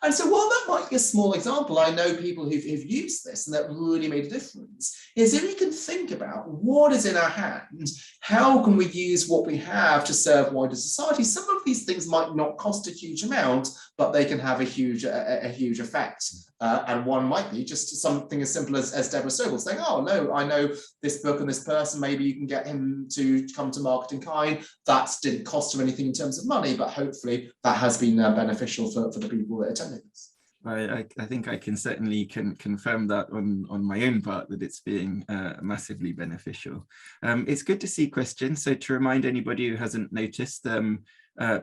And so while that might be a small example, I know people who've used this and that really made a difference, is if we can think about what is in our hand, how can we use what we have to serve wider society? Some of these things might not cost a huge amount, but they can have a huge effect. And one might be just something as simple as Deborah Sobel saying, oh, no, I know this book and this person, maybe you can get him to come to MarketingKind. That didn't cost him anything in terms of money, but hopefully that has been beneficial for the people that attended this. I think I can certainly confirm that on my own part, that it's being massively beneficial. It's good to see questions. So to remind anybody who hasn't noticed,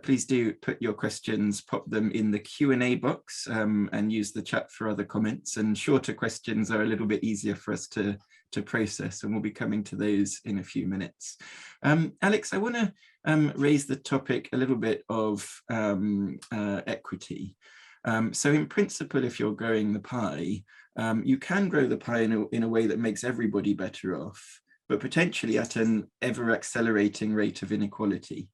please do put your questions, pop them in the Q&A box and use the chat for other comments. And shorter questions are a little bit easier for us to process, and we'll be coming to those in a few minutes. Alex, I want to raise the topic a little bit of equity. So in principle, if you're growing the pie, you can grow the pie in a way that makes everybody better off, but potentially at an ever accelerating rate of inequality.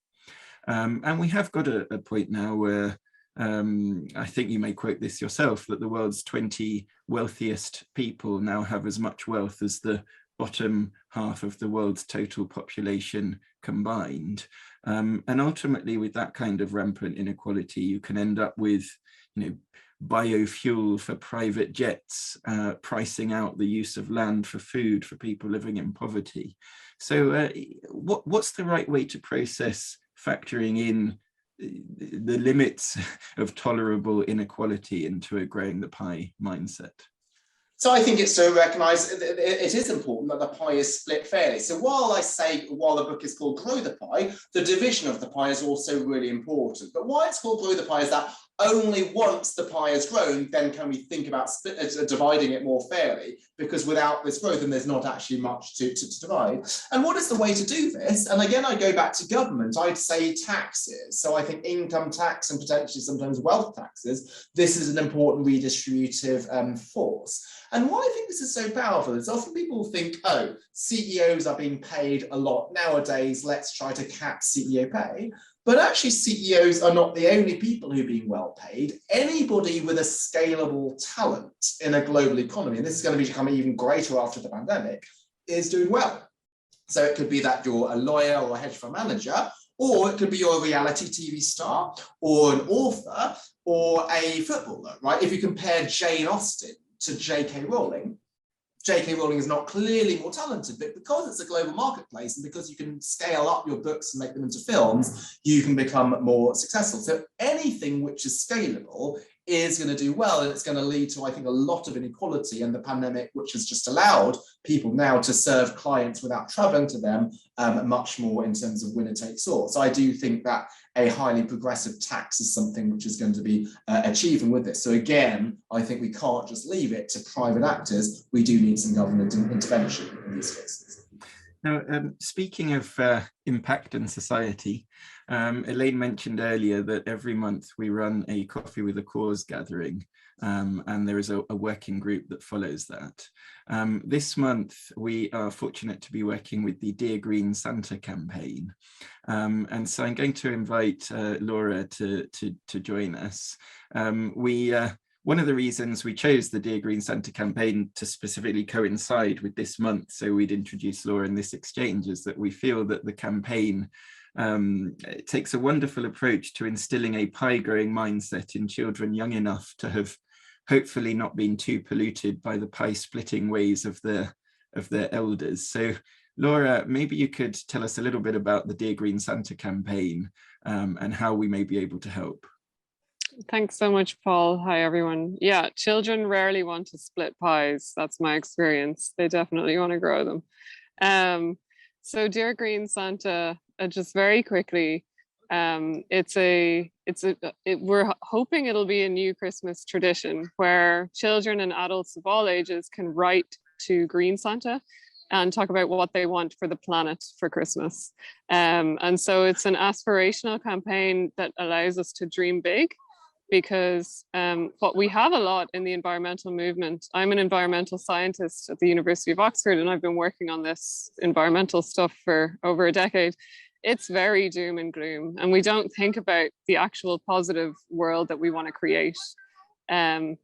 And we have got a point now where I think you may quote this yourself, that the world's 20 wealthiest people now have as much wealth as the bottom half of the world's total population combined. And ultimately, with that kind of rampant inequality, you can end up with, biofuel for private jets, pricing out the use of land for food for people living in poverty. So what's the right way to process factoring in the limits of tolerable inequality into a growing the pie mindset? So I think it's to recognise it is important that the pie is split fairly. So while the book is called Grow the Pie, the division of the pie is also really important. But why it's called Grow the Pie is that only once the pie is grown, then can we think about dividing it more fairly, because without this growth, then there's not actually much to divide. And what is the way to do this? And again, I go back to government. I'd say taxes. So I think income tax and potentially sometimes wealth taxes, this is an important redistributive force. And why I think this is so powerful is often people think, oh, CEOs are being paid a lot nowadays, let's try to cap CEO pay. But actually, CEOs are not the only people who are being well paid. Anybody with a scalable talent in a global economy, and this is going to become even greater after the pandemic, is doing well. So it could be that you're a lawyer or a hedge fund manager, or it could be you're a reality TV star, or an author, or a footballer, right? If you compare Jane Austen to J.K. Rowling, J.K. Rowling is not clearly more talented, but because it's a global marketplace and because you can scale up your books and make them into films, you can become more successful. So anything which is scalable is going to do well, and it's going to lead to, I think, a lot of inequality. And the pandemic, which has just allowed people now to serve clients without traveling to them, much more in terms of winner takes all. So I do think that a highly progressive tax is something which is going to be achieving with this. So again, I think we can't just leave it to private actors. We do need some government intervention in these cases. Now, speaking of impact in society, Elaine mentioned earlier that every month we run a Coffee with a Cause gathering. and there is a working group that follows that. This month, we are fortunate to be working with the Dear Green Santa campaign. And so I'm going to invite Laura to join us. One of the reasons we chose the Dear Green Santa campaign to specifically coincide with this month, so we'd introduce Laura in this exchange, is that we feel that the campaign takes a wonderful approach to instilling a pie-growing mindset in children young enough to have hopefully not been too polluted by the pie-splitting ways of their elders. So Laura, maybe you could tell us a little bit about the Dear Green Santa campaign and how we may be able to help. Thanks so much, Paul. Hi, everyone. Yeah, children rarely want to split pies. That's my experience. They definitely want to grow them. So Dear Green Santa, just very quickly, we're hoping it'll be a new Christmas tradition where children and adults of all ages can write to Green Santa and talk about what they want for the planet for Christmas. And so it's an aspirational campaign that allows us to dream big, because what we have a lot in the environmental movement, I'm an environmental scientist at the University of Oxford, and I've been working on this environmental stuff for over a decade. It's very doom and gloom, and we don't think about the actual positive world that we want to create. The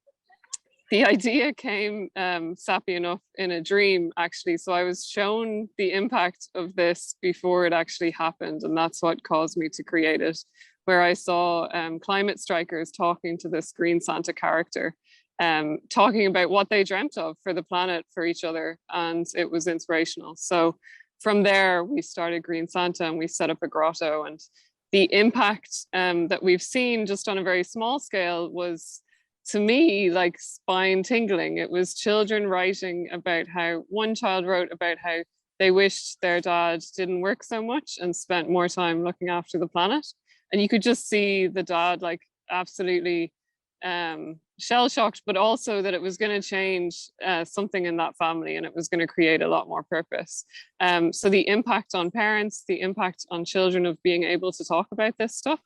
idea came, sappy enough, in a dream, actually. So I was shown the impact of this before it actually happened, and that's what caused me to create it, where I saw climate strikers talking to this Green Santa character, talking about what they dreamt of for the planet, for each other, and it was inspirational. So from there, we started Green Santa and we set up a grotto, and the impact that we've seen just on a very small scale was, to me, like spine tingling. It was children writing about how, one child wrote about how they wished their dad didn't work so much and spent more time looking after the planet. And you could just see the dad like absolutely shell-shocked, but also that it was going to change something in that family, and it was going to create a lot more purpose. So the impact on parents, the impact on children of being able to talk about this stuff.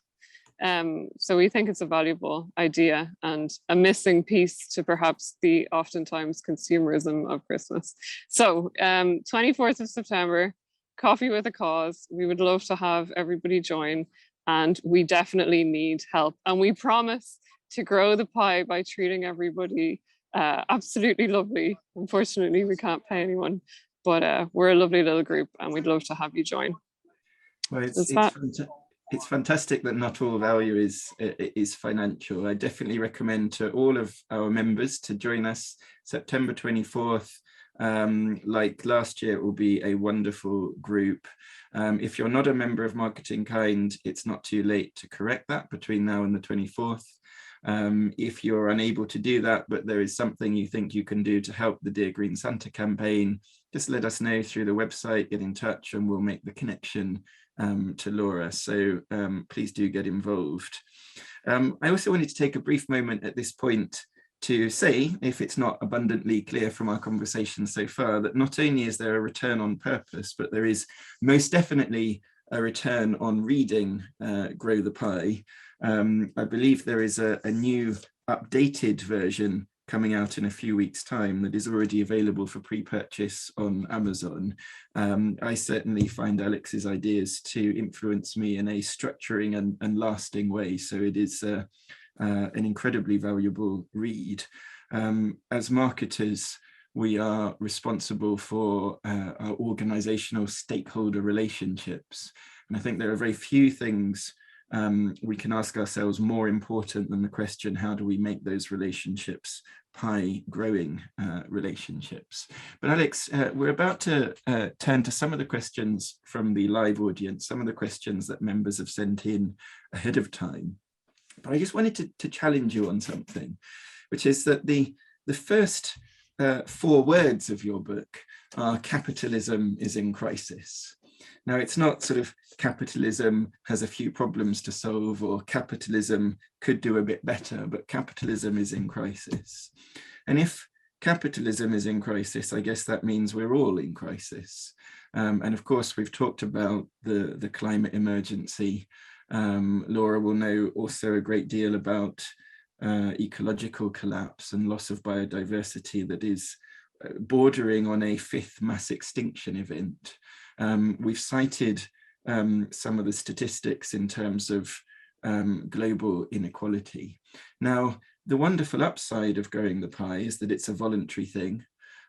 So we think it's a valuable idea and a missing piece to perhaps the oftentimes consumerism of Christmas. So 24th of September, Coffee with a Cause. We would love to have everybody join. And we definitely need help. And we promise to grow the pie by treating everybody absolutely lovely. Unfortunately, we can't pay anyone, but we're a lovely little group and we'd love to have you join. Well, it's fantastic that not all value is financial. I definitely recommend to all of our members to join us September 24th. Like last year, it will be a wonderful group. If you're not a member of MarketingKind, it's not too late to correct that between now and the 24th. If you're unable to do that, but there is something you think you can do to help the Dear Green Santa campaign, just let us know through the website, get in touch, and we'll make the connection to Laura. So please do get involved. I also wanted to take a brief moment at this point to say, if it's not abundantly clear from our conversation so far, that not only is there a return on purpose, but there is most definitely a return on reading Grow the Pie. I believe there is a new updated version coming out in a few weeks' time that is already available for pre-purchase on Amazon. I certainly find Alex's ideas to influence me in a structuring and lasting way, so it is an incredibly valuable read. As marketers, we are responsible for our organizational stakeholder relationships. And I think there are very few things we can ask ourselves more important than the question, how do we make those relationships pie-growing relationships? But Alex, we're about to turn to some of the questions from the live audience, some of the questions that members have sent in ahead of time. But I just wanted to challenge you on something, which is that the first 4 words of your book are capitalism is in crisis. Now, it's not sort of capitalism has a few problems to solve or capitalism could do a bit better, but capitalism is in crisis. And if capitalism is in crisis, I guess that means we're all in crisis. And of course, we've talked about the climate emergency. Laura will know also a great deal about ecological collapse and loss of biodiversity that is bordering on a fifth mass extinction event. We've cited some of the statistics in terms of global inequality. Now, the wonderful upside of growing the pie is that it's a voluntary thing.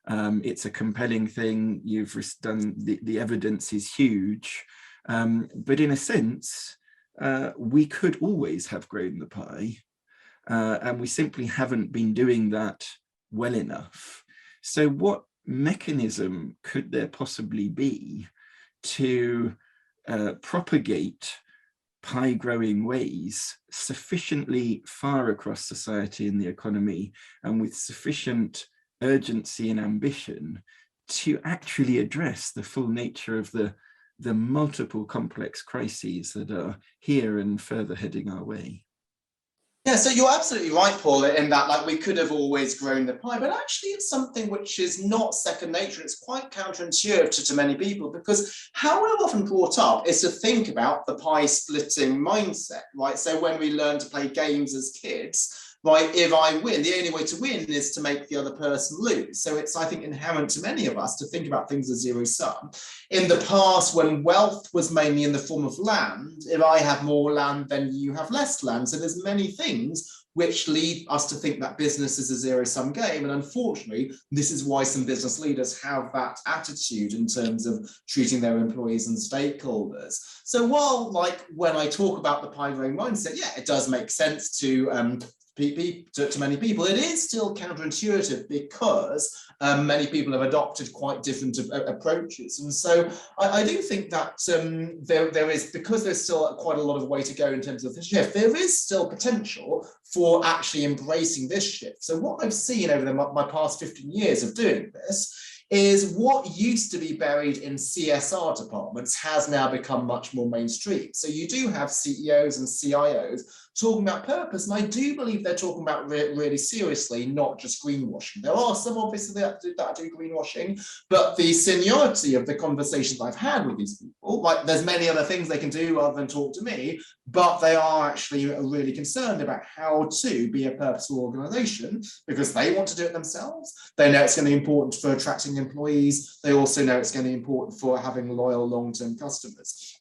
It's a compelling thing. You've done, the evidence is huge. But in a sense, we could always have grown the pie, and we simply haven't been doing that well enough. So what mechanism could there possibly be to propagate pie growing ways sufficiently far across society and the economy, and with sufficient urgency and ambition to actually address the full nature of the multiple complex crises that are here and further heading our way? Yeah, so you're absolutely right, Paul, in that like we could have always grown the pie, but actually it's something which is not second nature. It's quite counterintuitive to many people, because how we're often brought up is to think about the pie splitting mindset, right? So when we learn to play games as kids, right, if I win, the only way to win is to make the other person lose. So it's, I think, inherent to many of us to think about things as zero sum. In the past, when wealth was mainly in the form of land, if I have more land, then you have less land. So there's many things which lead us to think that business is a zero-sum game. And unfortunately, this is why some business leaders have that attitude in terms of treating their employees and stakeholders. So while, like, when I talk about the pie growing mindset, yeah, it does make sense to many people, it is still counterintuitive because many people have adopted quite different approaches. And so I do think that there is, because there's still quite a lot of way to go in terms of the shift, there is still potential for actually embracing this shift. So what I've seen over my past 15 years of doing this is what used to be buried in CSR departments has now become much more mainstream. So you do have CEOs and CIOs talking about purpose, and I do believe they're talking about really seriously, not just greenwashing. There are some obviously that do greenwashing, but the seniority of the conversations I've had with these people, like there's many other things they can do other than talk to me, but they are actually really concerned about how to be a purposeful organization because they want to do it themselves. They know it's going to be important for attracting employees. They also know it's going to be important for having loyal long-term customers.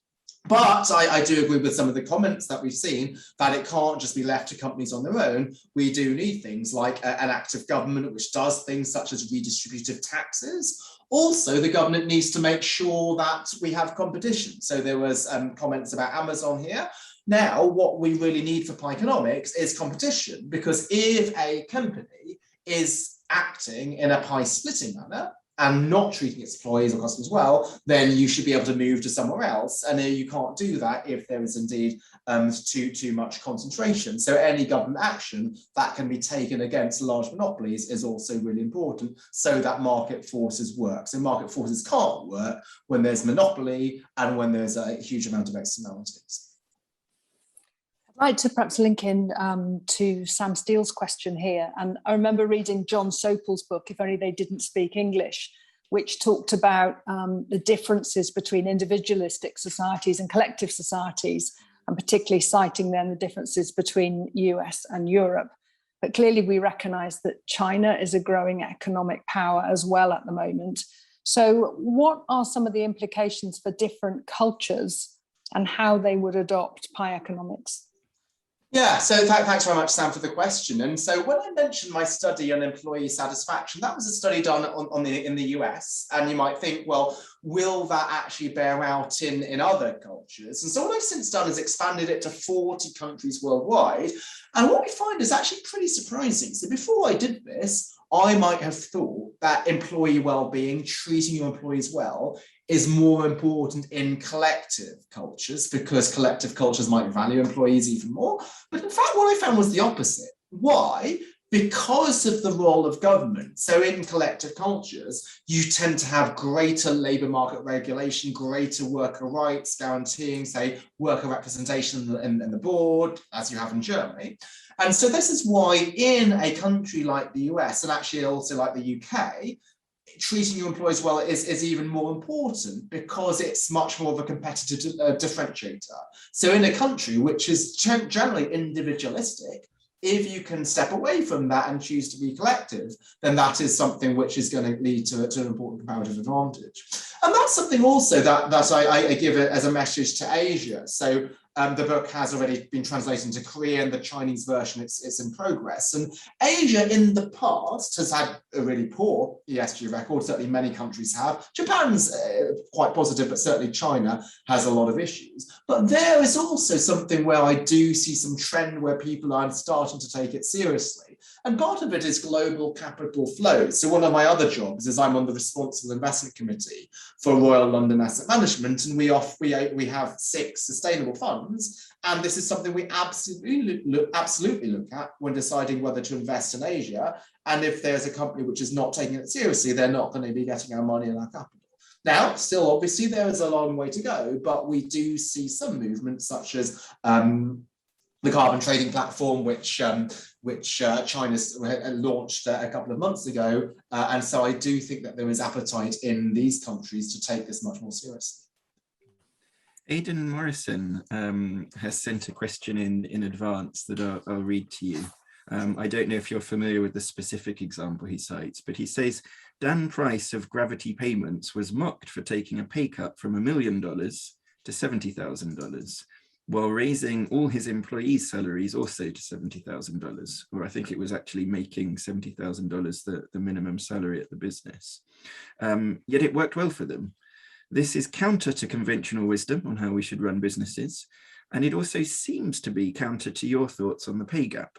But I do agree with some of the comments that we've seen that it can't just be left to companies on their own. We do need things like an active government which does things such as redistributive taxes. Also, the government needs to make sure that we have competition. So there was comments about Amazon here. Now, what we really need for pie economics is competition, because if a company is acting in a pie splitting manner, and not treating its employees or customers well, then you should be able to move to somewhere else. And you can't do that if there is indeed too much concentration. So any government action that can be taken against large monopolies is also really important so that market forces work. So market forces can't work when there's monopoly and when there's a huge amount of externalities. I'd like to perhaps link in to Sam Steele's question here. And I remember reading John Sopel's book, If Only They Didn't Speak English, which talked about the differences between individualistic societies and collective societies, and particularly citing then the differences between US and Europe. But clearly we recognise that China is a growing economic power as well at the moment. So what are some of the implications for different cultures and how they would adopt pie economics? Yeah, so thanks very much, Sam, for the question. And so when I mentioned my study on employee satisfaction, that was a study done in the US. And you might think, well, will that actually bear out in other cultures? And so what I've since done is expanded it to 40 countries worldwide. And what we find is actually pretty surprising. So before I did this, I might have thought that employee well-being, treating your employees well, is more important in collective cultures because collective cultures might value employees even more. But in fact, what I found was the opposite. Why? Because of the role of government. So in collective cultures, you tend to have greater labour market regulation, greater worker rights, guaranteeing, say, worker representation in the board, as you have in Germany. And so this is why in a country like the US, and actually also like the UK, treating your employees well is even more important because it's much more of a competitive differentiator. So in a country which is generally individualistic, if you can step away from that and choose to be collective, then that is something which is going to lead to an important comparative advantage. And that's something also that I give it as a message to Asia. So the book has already been translated into Korean, the Chinese version, it's in progress. And Asia in the past has had a really poor ESG record, certainly many countries have. Japan's quite positive, but certainly China has a lot of issues. But there is also something where I do see some trend where people are starting to take it seriously. And part of it is global capital flows. So one of my other jobs is I'm on the Responsible Investment Committee for Royal London Asset Management, and we have 6 sustainable funds. And this is something we absolutely look at when deciding whether to invest in Asia. And if there's a company which is not taking it seriously, they're not going to be getting our money and our capital. Now, still, obviously, there is a long way to go, but we do see some movements such as the carbon trading platform, which China's launched a couple of months ago. And so I do think that there is appetite in these countries to take this much more seriously. Aidan Morrison has sent a question in advance that I'll read to you. I don't know if you're familiar with the specific example he cites, but he says, Dan Price of Gravity Payments was mocked for taking a pay cut from $1 million to $70,000, while raising all his employees' salaries also to $70,000, or I think it was actually making $70,000 the minimum salary at the business. Yet it worked well for them. This is counter to conventional wisdom on how we should run businesses, and it also seems to be counter to your thoughts on the pay gap.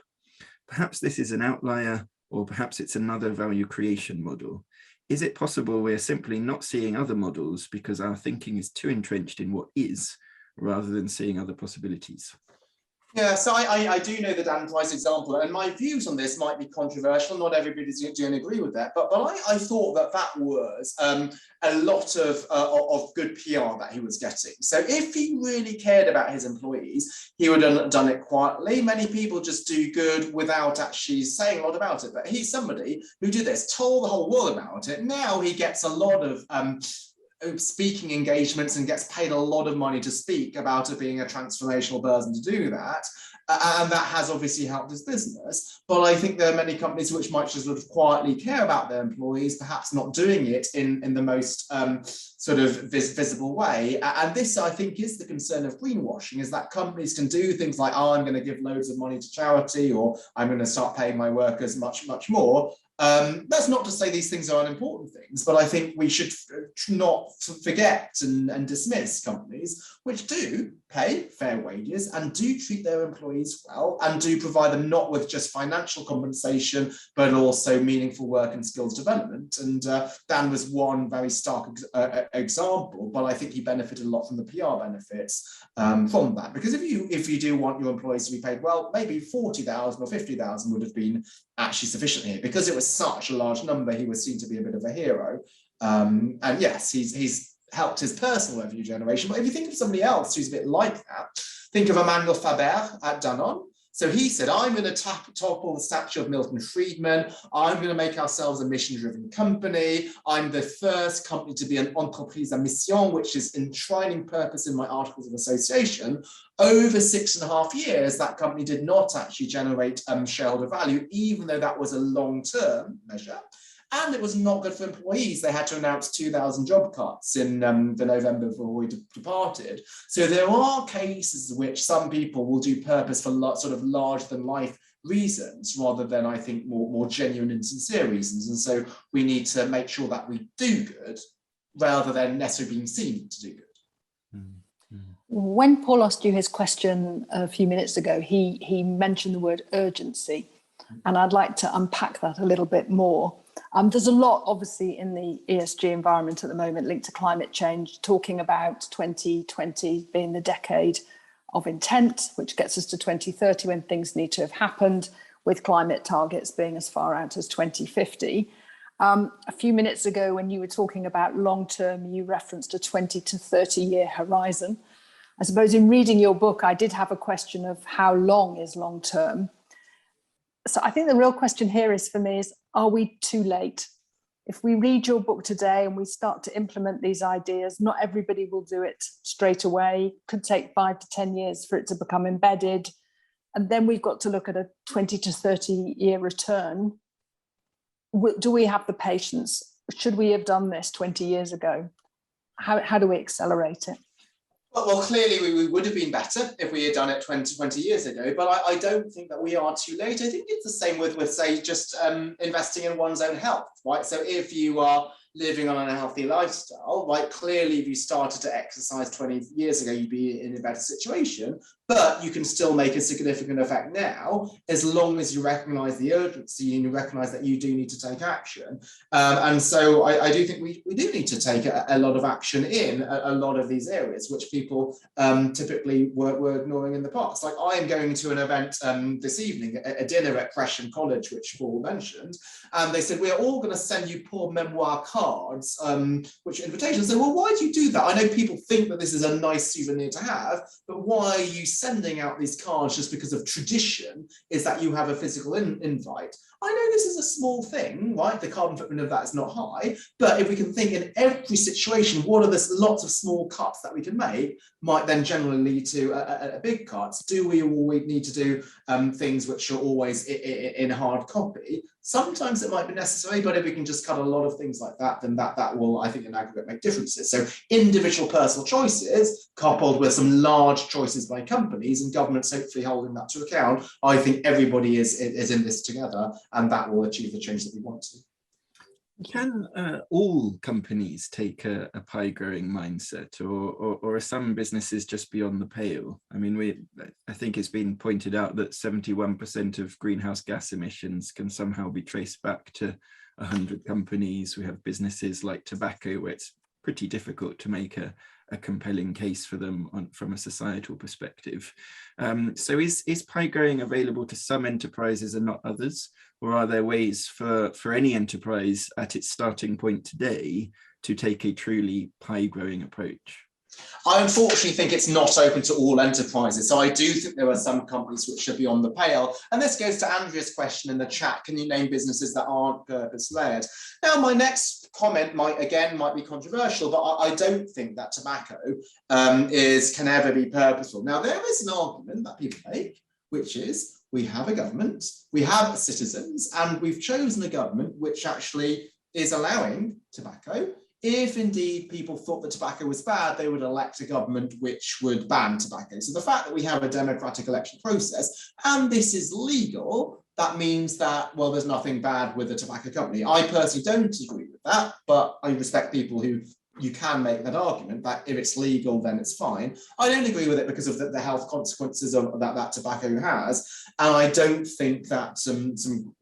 Perhaps this is an outlier, or perhaps it's another value creation model. Is it possible we're simply not seeing other models because our thinking is too entrenched in what is, rather than seeing other possibilities? Yeah, so I do know the Dan Price example, and my views on this might be controversial. Not everybody's going to agree with that, but I thought that was a lot of good PR that he was getting. So if he really cared about his employees, he would have done it quietly. Many people just do good without actually saying a lot about it, but he's somebody who did this, told the whole world about it. Now he gets a lot of speaking engagements and gets paid a lot of money to speak about it being a transformational person to do that. And that has obviously helped his business. But I think there are many companies which might just sort of quietly care about their employees, perhaps not doing it in the most sort of visible way. And this, I think, is the concern of greenwashing, is that companies can do things like, oh, I'm going to give loads of money to charity, or I'm going to start paying my workers much, much more. That's not to say these things are unimportant things, but I think we should not forget and dismiss companies which do pay fair wages and do treat their employees well and do provide them not with just financial compensation, but also meaningful work and skills development. And Dan was one very stark example, but I think he benefited a lot from the PR benefits from that. Because if you do want your employees to be paid well, maybe 40,000 or 50,000 would have been actually sufficient here. Because it was such a large number, he was seen to be a bit of a hero. And yes, he's helped his personal revenue generation. But if you think of somebody else who's a bit like that, think of Emmanuel Faber at Danone. So he said, I'm going to topple the statue of Milton Friedman. I'm going to make ourselves a mission-driven company. I'm the first company to be an entreprise à mission, which is enshrining purpose in my articles of association. Over 6.5 years, that company did not actually generate shareholder value, even though that was a long-term measure. And it was not good for employees. They had to announce 2,000 job cuts in the November before we departed. So there are cases in which some people will do purpose for sort of larger-than-life reasons, rather than, I think, more genuine and sincere reasons. And so we need to make sure that we do good, rather than necessarily being seen to do good. When Paul asked you his question a few minutes ago, he mentioned the word urgency, and I'd like to unpack that a little bit more. There's a lot, obviously, in the ESG environment at the moment linked to climate change, talking about 2020 being the decade of intent, which gets us to 2030 when things need to have happened, with climate targets being as far out as 2050. A few minutes ago, when you were talking about long-term, you referenced a 20 to 30-year horizon. I suppose in reading your book, I did have a question of how long is long-term. So I think the real question here is, for me, is, are we too late? If we read your book today and we start to implement these ideas, not everybody will do it straight away. It could take 5 to 10 years for it to become embedded. and then we've got to look at a 20 to 30 year return. Do we have the patience? Should we have done this 20 years ago? How do we accelerate it? Well, clearly we would have been better if we had done it 20 years ago, but I don't think that we are too late. I think it's the same with say, just investing in one's own health, right? So if you are living on an unhealthy lifestyle, right, clearly if you started to exercise 20 years ago, you'd be in a better situation, but you can still make a significant effect now, as long as you recognize the urgency and you recognize that you do need to take action. And so I do think we do need to take a lot of action in a lot of these areas, which people typically were ignoring in the past. Like, I am going to an event this evening, a dinner at Gresham College, which Paul mentioned, and they said, we're all going to send you poor memoir cards, which invitations. I said, well, why do you do that? I know people think that this is a nice souvenir to have, but why are you sending out these cards just because of tradition, is that you have a physical invite? I know this is a small thing, right? The carbon footprint of that is not high, but if we can think in every situation, what are the lots of small cuts that we can make, might then generally lead to a big cuts. Do we always need to do things which are always in hard copy? Sometimes it might be necessary, but if we can just cut a lot of things like that, then that will, I think, in aggregate make differences. So individual personal choices coupled with some large choices by companies and governments hopefully holding that to account, I think everybody is in this together, and that will achieve the change that we want to. Can all companies take a pie growing mindset, or are some businesses just beyond the pale? I mean, I think it's been pointed out that 71% of greenhouse gas emissions can somehow be traced back to 100 companies. We have businesses like tobacco, where it's pretty difficult to make a compelling case for them from a societal perspective. So is pie growing available to some enterprises and not others? Or are there ways for any enterprise at its starting point today to take a truly pie growing approach? I unfortunately think it's not open to all enterprises. So I do think there are some companies which are beyond the pale. And this goes to Andrea's question in the chat. Can you name businesses that aren't purpose-led? Now, my next comment might be controversial, but I don't think that tobacco can ever be purposeful. Now, there is an argument that people make, which is, we have a government, we have citizens, and we've chosen a government which actually is allowing tobacco. If indeed people thought that tobacco was bad, they would elect a government which would ban tobacco. So the fact that we have a democratic election process and this is legal, that means that, well, there's nothing bad with the tobacco company. I personally don't agree with that, but I respect people who you can make that argument that if it's legal, then it's fine. I don't agree with it because of the health consequences of that tobacco has. And I don't think that some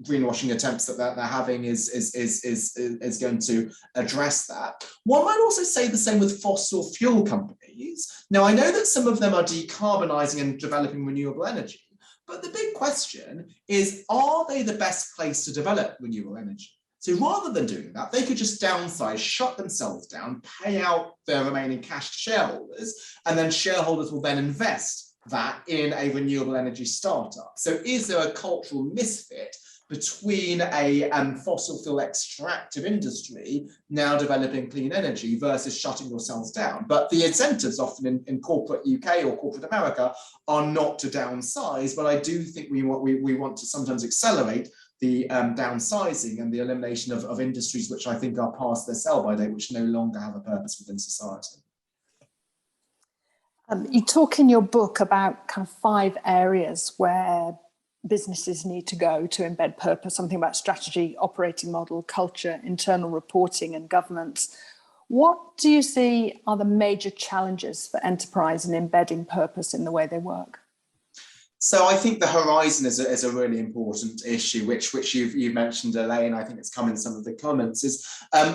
greenwashing attempts that they're having is going to address that. One might also say the same with fossil fuel companies. Now, I know that some of them are decarbonising and developing renewable energy, but the big question is, are they the best place to develop renewable energy? So rather than doing that, they could just downsize, shut themselves down, pay out their remaining cash to shareholders, and then shareholders will then invest that in a renewable energy startup. So is there a cultural misfit between a fossil fuel extractive industry now developing clean energy versus shutting yourselves down? But the incentives often in corporate UK or corporate America are not to downsize, but I do think we want to sometimes accelerate the downsizing and the elimination of industries which I think are past their sell-by date, which no longer have a purpose within society. You talk in your book about kind of 5 areas where businesses need to go to embed purpose, something about strategy, operating model, culture, internal reporting and governance. What do you see are the major challenges for enterprise in embedding purpose in the way they work? So I think the horizon is a really important issue, which you've mentioned, Elaine. I think it's come in some of the comments, is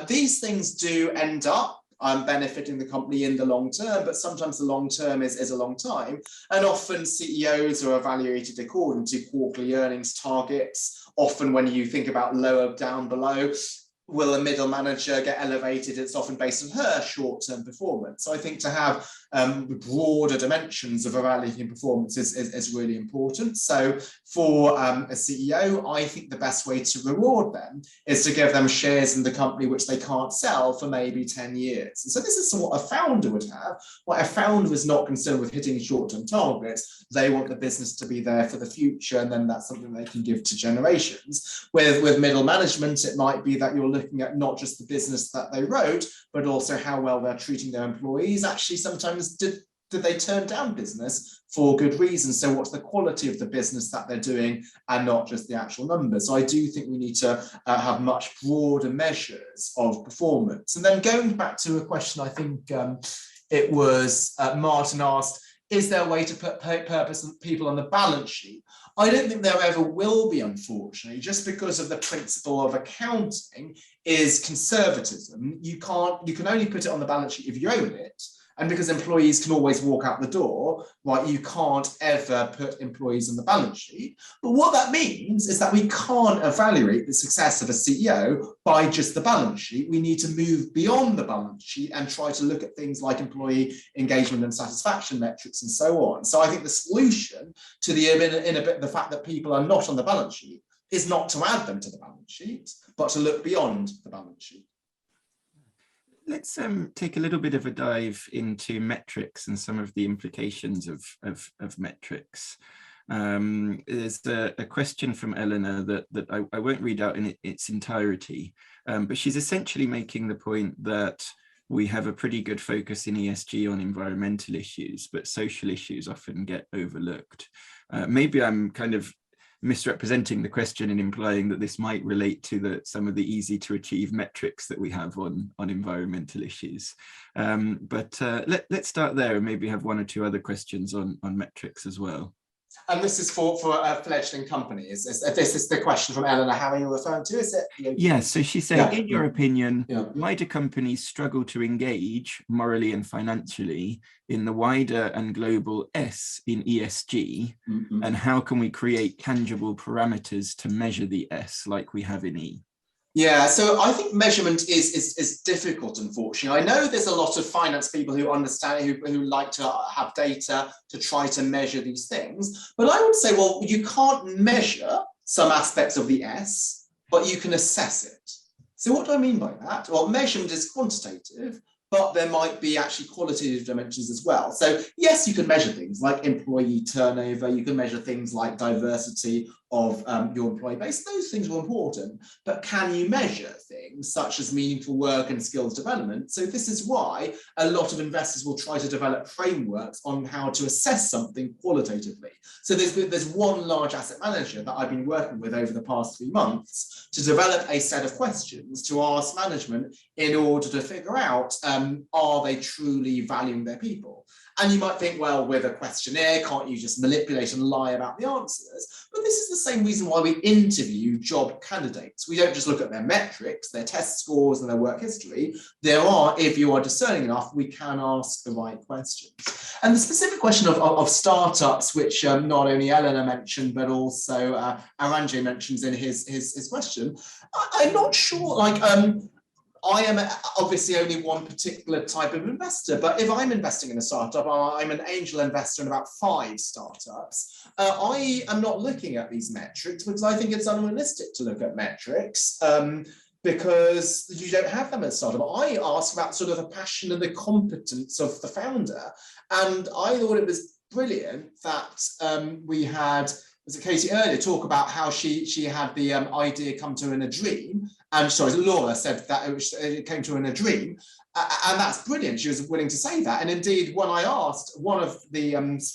these things do end up benefiting the company in the long term, but sometimes the long term is a long time. And often CEOs are evaluated according to quarterly earnings targets. Often when you think about lower down below, will a middle manager get elevated? It's often based on her short-term performance. So I think to have broader dimensions of evaluating performance is really important. So for a CEO, I think the best way to reward them is to give them shares in the company which they can't sell for maybe 10 years. And so this is what a founder would have. What a founder is not concerned with hitting short-term targets. They want the business to be there for the future, and then that's something they can give to generations. With middle management, it might be that you're looking at not just the business that they wrote, but also how well they're treating their employees. Actually, sometimes did they turn down business for good reasons? So what's the quality of the business that they're doing, and not just the actual numbers? So I do think we need to have much broader measures of performance. And then going back to a question, I think it was Martin asked, is there a way to put purpose and people on the balance sheet? I don't think there ever will be, unfortunately, just because of the principle of accounting is conservatism. You can only put it on the balance sheet if you own it. And because employees can always walk out the door, right, you can't ever put employees on the balance sheet. But what that means is that we can't evaluate the success of a CEO by just the balance sheet. We need to move beyond the balance sheet and try to look at things like employee engagement and satisfaction metrics and so on. So I think the solution to the fact that people are not on the balance sheet is not to add them to the balance sheet, but to look beyond the balance sheet. Let's take a little bit of a dive into metrics and some of the implications of metrics. There's a question from Eleanor that I won't read out in its entirety, but she's essentially making the point that we have a pretty good focus in ESG on environmental issues, but social issues often get overlooked. Maybe I'm kind of misrepresenting the question and implying that this might relate to some of the easy to achieve metrics that we have on environmental issues. But let's start there and maybe have one or two other questions on metrics as well. And this is for fledgling companies. This is the question from Eleanor. How are you referring to? Is it? Yes. So she's saying, in your opinion, why do companies struggle to engage morally and financially in the wider and global S in ESG? Mm-hmm. And how can we create tangible parameters to measure the S like we have in E? Yeah, so I think measurement is difficult, unfortunately. I know there's a lot of finance people who understand, who like to have data to try to measure these things. But I would say, well, you can't measure some aspects of the S, but you can assess it. So what do I mean by that? Well, measurement is quantitative, but there might be actually qualitative dimensions as well. So yes, you can measure things like employee turnover, you can measure things like diversity of your employee base. Those things are important, but can you measure things such as meaningful work and skills development? So this is why a lot of investors will try to develop frameworks on how to assess something qualitatively. So there's one large asset manager that I've been working with over the past 3 months to develop a set of questions to ask management in order to figure out, are they truly valuing their people? And you might think, well, with a questionnaire, can't you just manipulate and lie about the answers? But this is the same reason why we interview job candidates. We don't just look at their metrics, their test scores and their work history. If you are discerning enough, we can ask the right questions. And the specific question of startups, which not only Eleanor mentioned, but also Aranjay mentions in his question, I'm not sure, I am obviously only one particular type of investor, but if I'm investing in a startup, I'm an angel investor in about 5 startups. I am not looking at these metrics because I think it's unrealistic to look at metrics because you don't have them at a startup. I ask about sort of the passion and the competence of the founder. And I thought it was brilliant that we had, was it Katie earlier, talk about how she had the idea come to her in a dream. And sorry, Laura said that it came to her in a dream. And that's brilliant. She was willing to say that. And indeed, when I asked one of the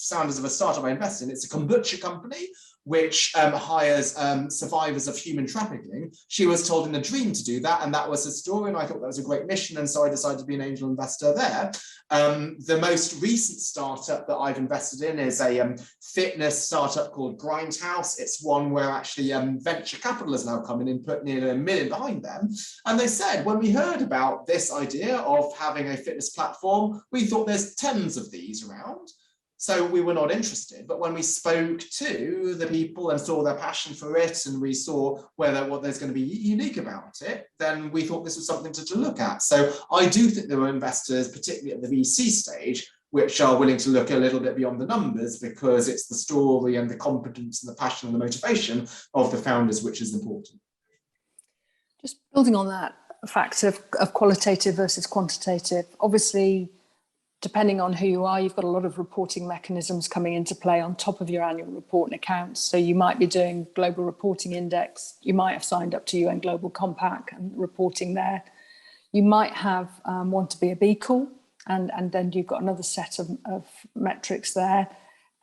founders of a startup I invest in, it's a kombucha company, which hires survivors of human trafficking. She was told in a dream to do that, and that was her story, and I thought that was a great mission, and so I decided to be an angel investor there. The most recent startup that I've invested in is a fitness startup called Grindhouse. It's one where actually venture capital has now come in and put nearly $1 million behind them. And they said, when we heard about this idea of having a fitness platform, we thought there's tens of these around. So we were not interested. But when we spoke to the people and saw their passion for it, and we saw what there's going to be unique about it, then we thought this was something to look at. So I do think there are investors, particularly at the VC stage, which are willing to look a little bit beyond the numbers, because it's the story and the competence and the passion and the motivation of the founders which is important. Just building on that fact of qualitative versus quantitative, obviously, depending on who you are, you've got a lot of reporting mechanisms coming into play on top of your annual report and accounts. So you might be doing Global Reporting Index. You might have signed up to UN Global Compact and reporting there. You might have want to be a B Corp, and then you've got another set of metrics there.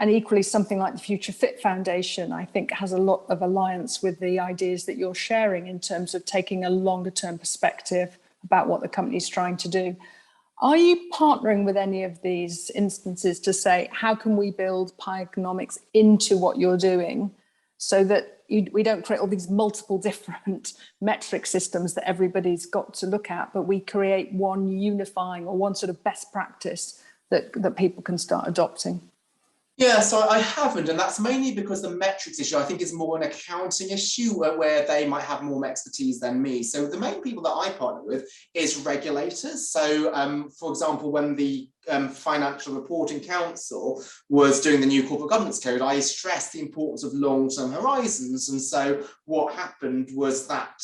And equally, something like the Future Fit Foundation, I think, has a lot of alliance with the ideas that you're sharing in terms of taking a longer term perspective about what the company's trying to do. Are you partnering with any of these instances to say, how can we build pie economics into what you're doing so that we don't create all these multiple different metric systems that everybody's got to look at, but we create one unifying or one sort of best practice that people can start adopting? Yeah, so I haven't, and that's mainly because the metrics issue, I think, is more an accounting issue where they might have more expertise than me. So the main people that I partner with is regulators. So, for example, when the Financial Reporting Council was doing the new corporate governance code, I stressed the importance of long-term horizons. And so what happened was that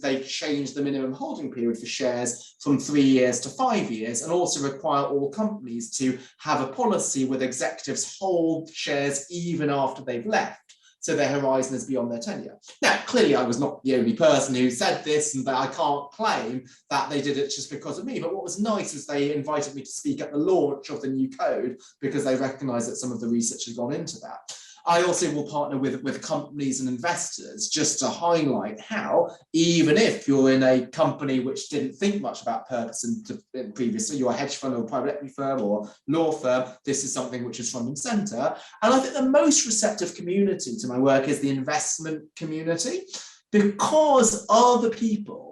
they changed the minimum holding period for shares from 3 years to 5 years, and also require all companies to have a policy with executives hold shares even after they've left, so their horizon is beyond their tenure. Now, clearly I was not the only person who said this, and that I can't claim that they did it just because of me. But what was nice is they invited me to speak at the launch of the new code, because they recognise that some of the research has gone into that. I also will partner with companies and investors just to highlight how, even if you're in a company which didn't think much about purpose in previously, you're a hedge fund or a private equity firm or law firm, this is something which is front and centre. And I think the most receptive community to my work is the investment community, because other people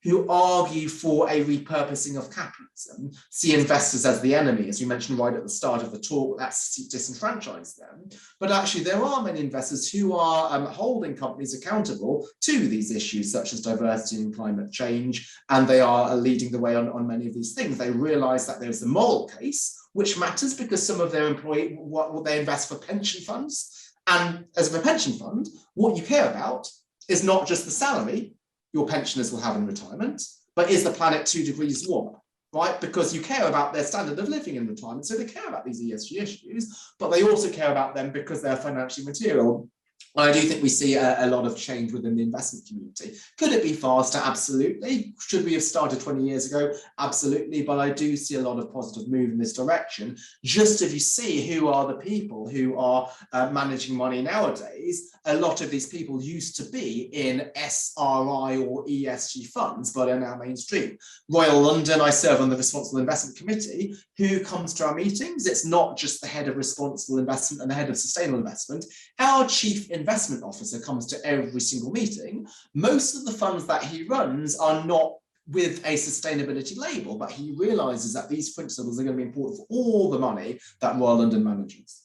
who argue for a repurposing of capitalism see investors as the enemy, as you mentioned right at the start of the talk. That's disenfranchise them. But actually, there are many investors who are holding companies accountable to these issues, such as diversity and climate change, and they are leading the way on many of these things. They realise that there's the moral case, which matters because some of their employees, what they invest for pension funds, and as a pension fund, what you care about is not just the salary your pensioners will have in retirement, but is the planet 2 degrees warmer, right? Because you care about their standard of living in retirement, so they care about these ESG issues, but they also care about them because they're financially material. I do think we see a lot of change within the investment community. Could it be faster? Absolutely. Should we have started 20 years ago? Absolutely. But I do see a lot of positive move in this direction. Just if you see who are the people who are managing money nowadays, a lot of these people used to be in SRI or ESG funds, but are now mainstream. Royal London, I serve on the Responsible Investment Committee. Who comes to our meetings? It's not just the head of responsible investment and the head of sustainable investment. Our chief investment officer comes to every single meeting. Most of the funds that he runs are not with a sustainability label, but he realizes that these principles are going to be important for all the money that Royal London manages.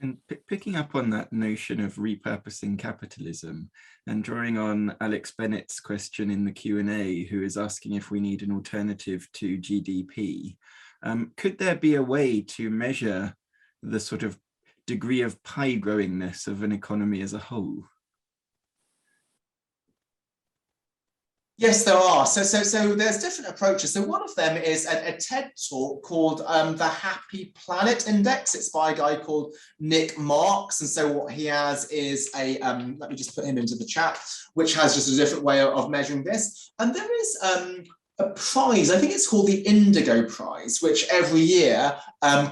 And picking up on that notion of repurposing capitalism, and drawing on Alex Bennett's question in the Q&A, who is asking if we need an alternative to GDP, could there be a way to measure the sort of degree of pie growingness of an economy as a whole? Yes, there are. So there's different approaches. So one of them is a TED talk called the Happy Planet Index. It's by a guy called Nick Marks. And so what he has is a, let me just put him into the chat, which has just a different way of measuring this. And there is a prize, I think it's called the Indigo Prize, which every year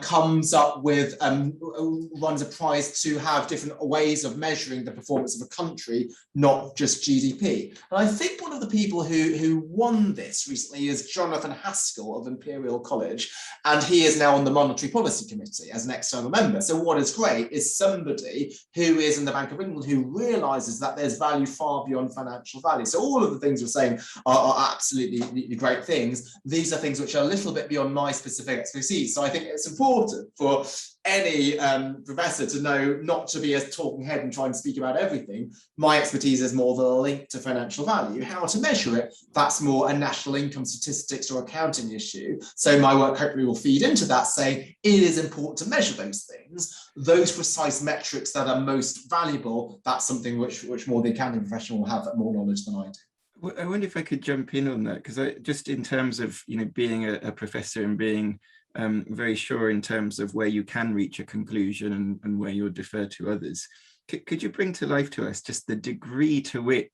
comes up with, runs a prize to have different ways of measuring the performance of a country, not just GDP. And I think one of the people who won this recently is Jonathan Haskell of Imperial College, and he is now on the Monetary Policy Committee as an external member. So what is great is somebody who is in the Bank of England who realises that there's value far beyond financial value. So all of the things you're saying are absolutely absolutely great things. These are things which are a little bit beyond my specific expertise. So I think it's important for any professor to know not to be a talking head and try and speak about everything. My expertise is more the link to financial value. How to measure it, that's more a national income statistics or accounting issue. So my work hopefully will feed into that, saying it is important to measure those things. Those precise metrics that are most valuable, that's something which more the accounting profession will have more knowledge than I do. Well, I wonder if I could jump in on that, because just in terms of being a professor and being very sure in terms of where you can reach a conclusion and where you'll defer to others. Could you bring to life to us just the degree to which,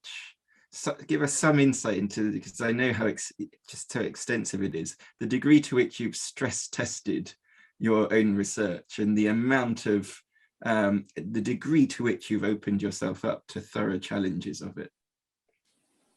give us some insight into, because I know how just how extensive it is, the degree to which you've stress tested your own research and the amount of, the degree to which you've opened yourself up to thorough challenges of it.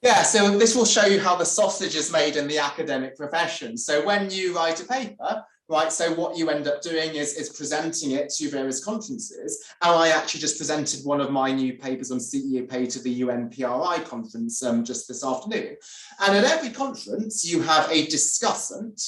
Yeah, so this will show you how the sausage is made in the academic profession. So when you write a paper, right, so what you end up doing is presenting it to various conferences. And I actually just presented one of my new papers on CEOP to the UNPRI conference just this afternoon. And at every conference, you have a discussant,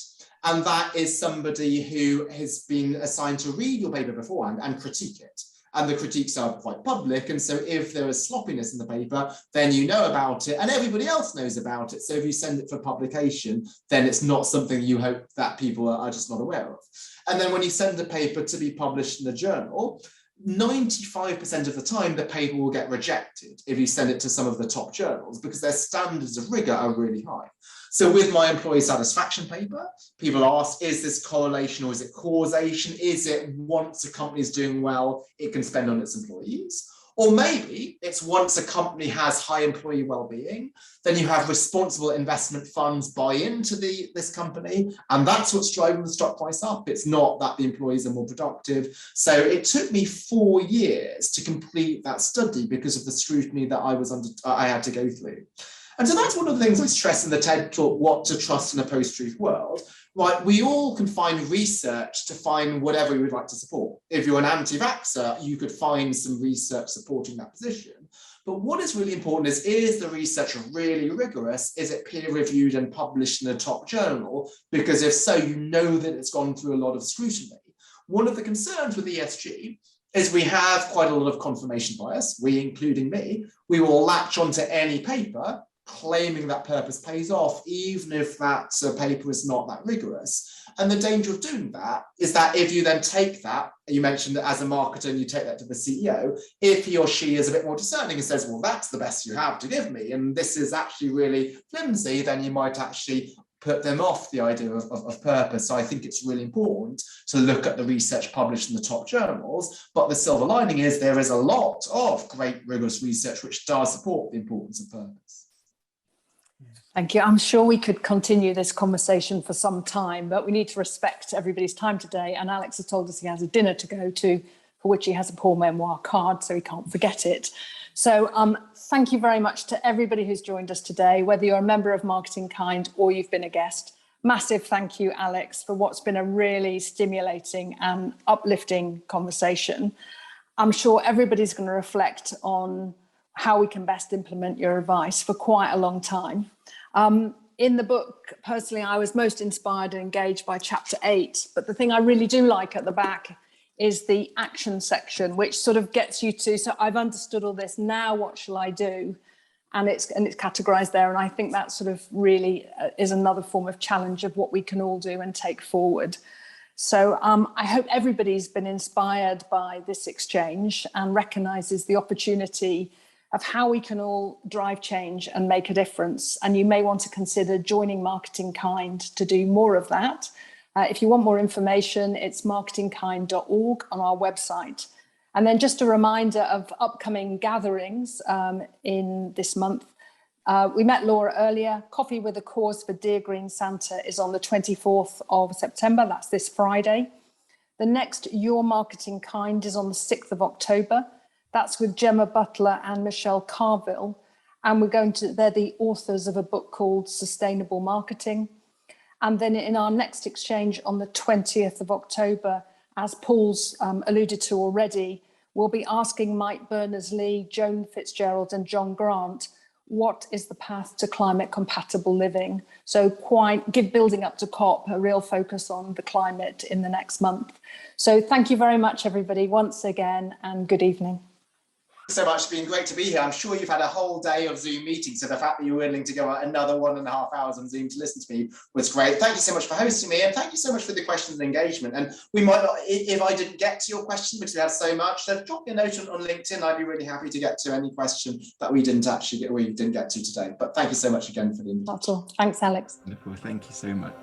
and that is somebody who has been assigned to read your paper beforehand and critique it. And the critiques are quite public. And so if there is sloppiness in the paper, then you know about it and everybody else knows about it. So if you send it for publication, then it's not something you hope that people are just not aware of. And then when you send a paper to be published in a journal, 95% of the time, the paper will get rejected if you send it to some of the top journals because their standards of rigor are really high. So with my employee satisfaction paper, people ask, is this correlation or is it causation? Is it once a company is doing well, it can spend on its employees? Or maybe it's once a company has high employee well-being, then you have responsible investment funds buy into this company, and that's what's driving the stock price up. It's not that the employees are more productive. So it took me 4 years to complete that study because of the scrutiny that I had to go through. And so that's one of the things I stress in the TED Talk, what to trust in a post-truth world. Right, we all can find research to find whatever we would like to support. If you're an anti-vaxxer, you could find some research supporting that position. But what is really important is the research really rigorous? Is it peer-reviewed and published in a top journal? Because if so, you know that it's gone through a lot of scrutiny. One of the concerns with ESG is we have quite a lot of confirmation bias, we, including me. We will latch onto any paper claiming that purpose pays off, even if that paper is not that rigorous. And the danger of doing that is that if you then take that, you mentioned that as a marketer, and you take that to the CEO, if he or she is a bit more discerning and says, well, that's the best you have to give me, and this is actually really flimsy, then you might actually put them off the idea of purpose. So I think it's really important to look at the research published in the top journals, but the silver lining is there is a lot of great rigorous research which does support the importance of purpose. Thank you. I'm sure we could continue this conversation for some time, but we need to respect everybody's time today. And Alex has told us he has a dinner to go to, for which he has a Paul Memoir card, so he can't forget it. So thank you very much to everybody who's joined us today, whether you're a member of MarketingKind or you've been a guest. Massive thank you, Alex, for what's been a really stimulating and uplifting conversation. I'm sure everybody's going to reflect on how we can best implement your advice for quite a long time. In the book, personally, I was most inspired and engaged by chapter 8, but the thing I really do like at the back is the action section, which sort of gets you to, so I've understood all this, now what shall I do? And it's categorized there. And I think that sort of really is another form of challenge of what we can all do and take forward. So I hope everybody's been inspired by this xChange and recognizes the opportunity of how we can all drive change and make a difference. And you may want to consider joining MarketingKind to do more of that. If you want more information, it's marketingkind.org on our website. And then just a reminder of upcoming gatherings in this month. We met Laura earlier. Coffee with a Cause for Dear Green Santa is on the 24th of September. That's this Friday. The next Your Marketing Kind is on the 6th of October. That's with Gemma Butler and Michelle Carville. And they're the authors of a book called Sustainable Marketing. And then in our next xChange on the 20th of October, as Paul's alluded to already, we'll be asking Mike Berners-Lee, Joan Fitzgerald and John Grant what is the path to climate compatible living. So building up to COP, a real focus on the climate in the next month. So thank you very much, everybody, once again, and good evening. Thanks so much. It's been great to be here. I'm sure you've had a whole day of Zoom meetings, so the fact that you're willing to go out another 1.5 hours on Zoom to listen to me was great. Thank you so much for hosting me, and thank you so much for the questions and engagement. And we might not, if I didn't get to your question, because we had so much, then drop me a note on LinkedIn. I'd be really happy to get to any question that we didn't get to today. But thank you so much again for the invitation. That's all. Thanks, Alex. Wonderful. Thank you so much.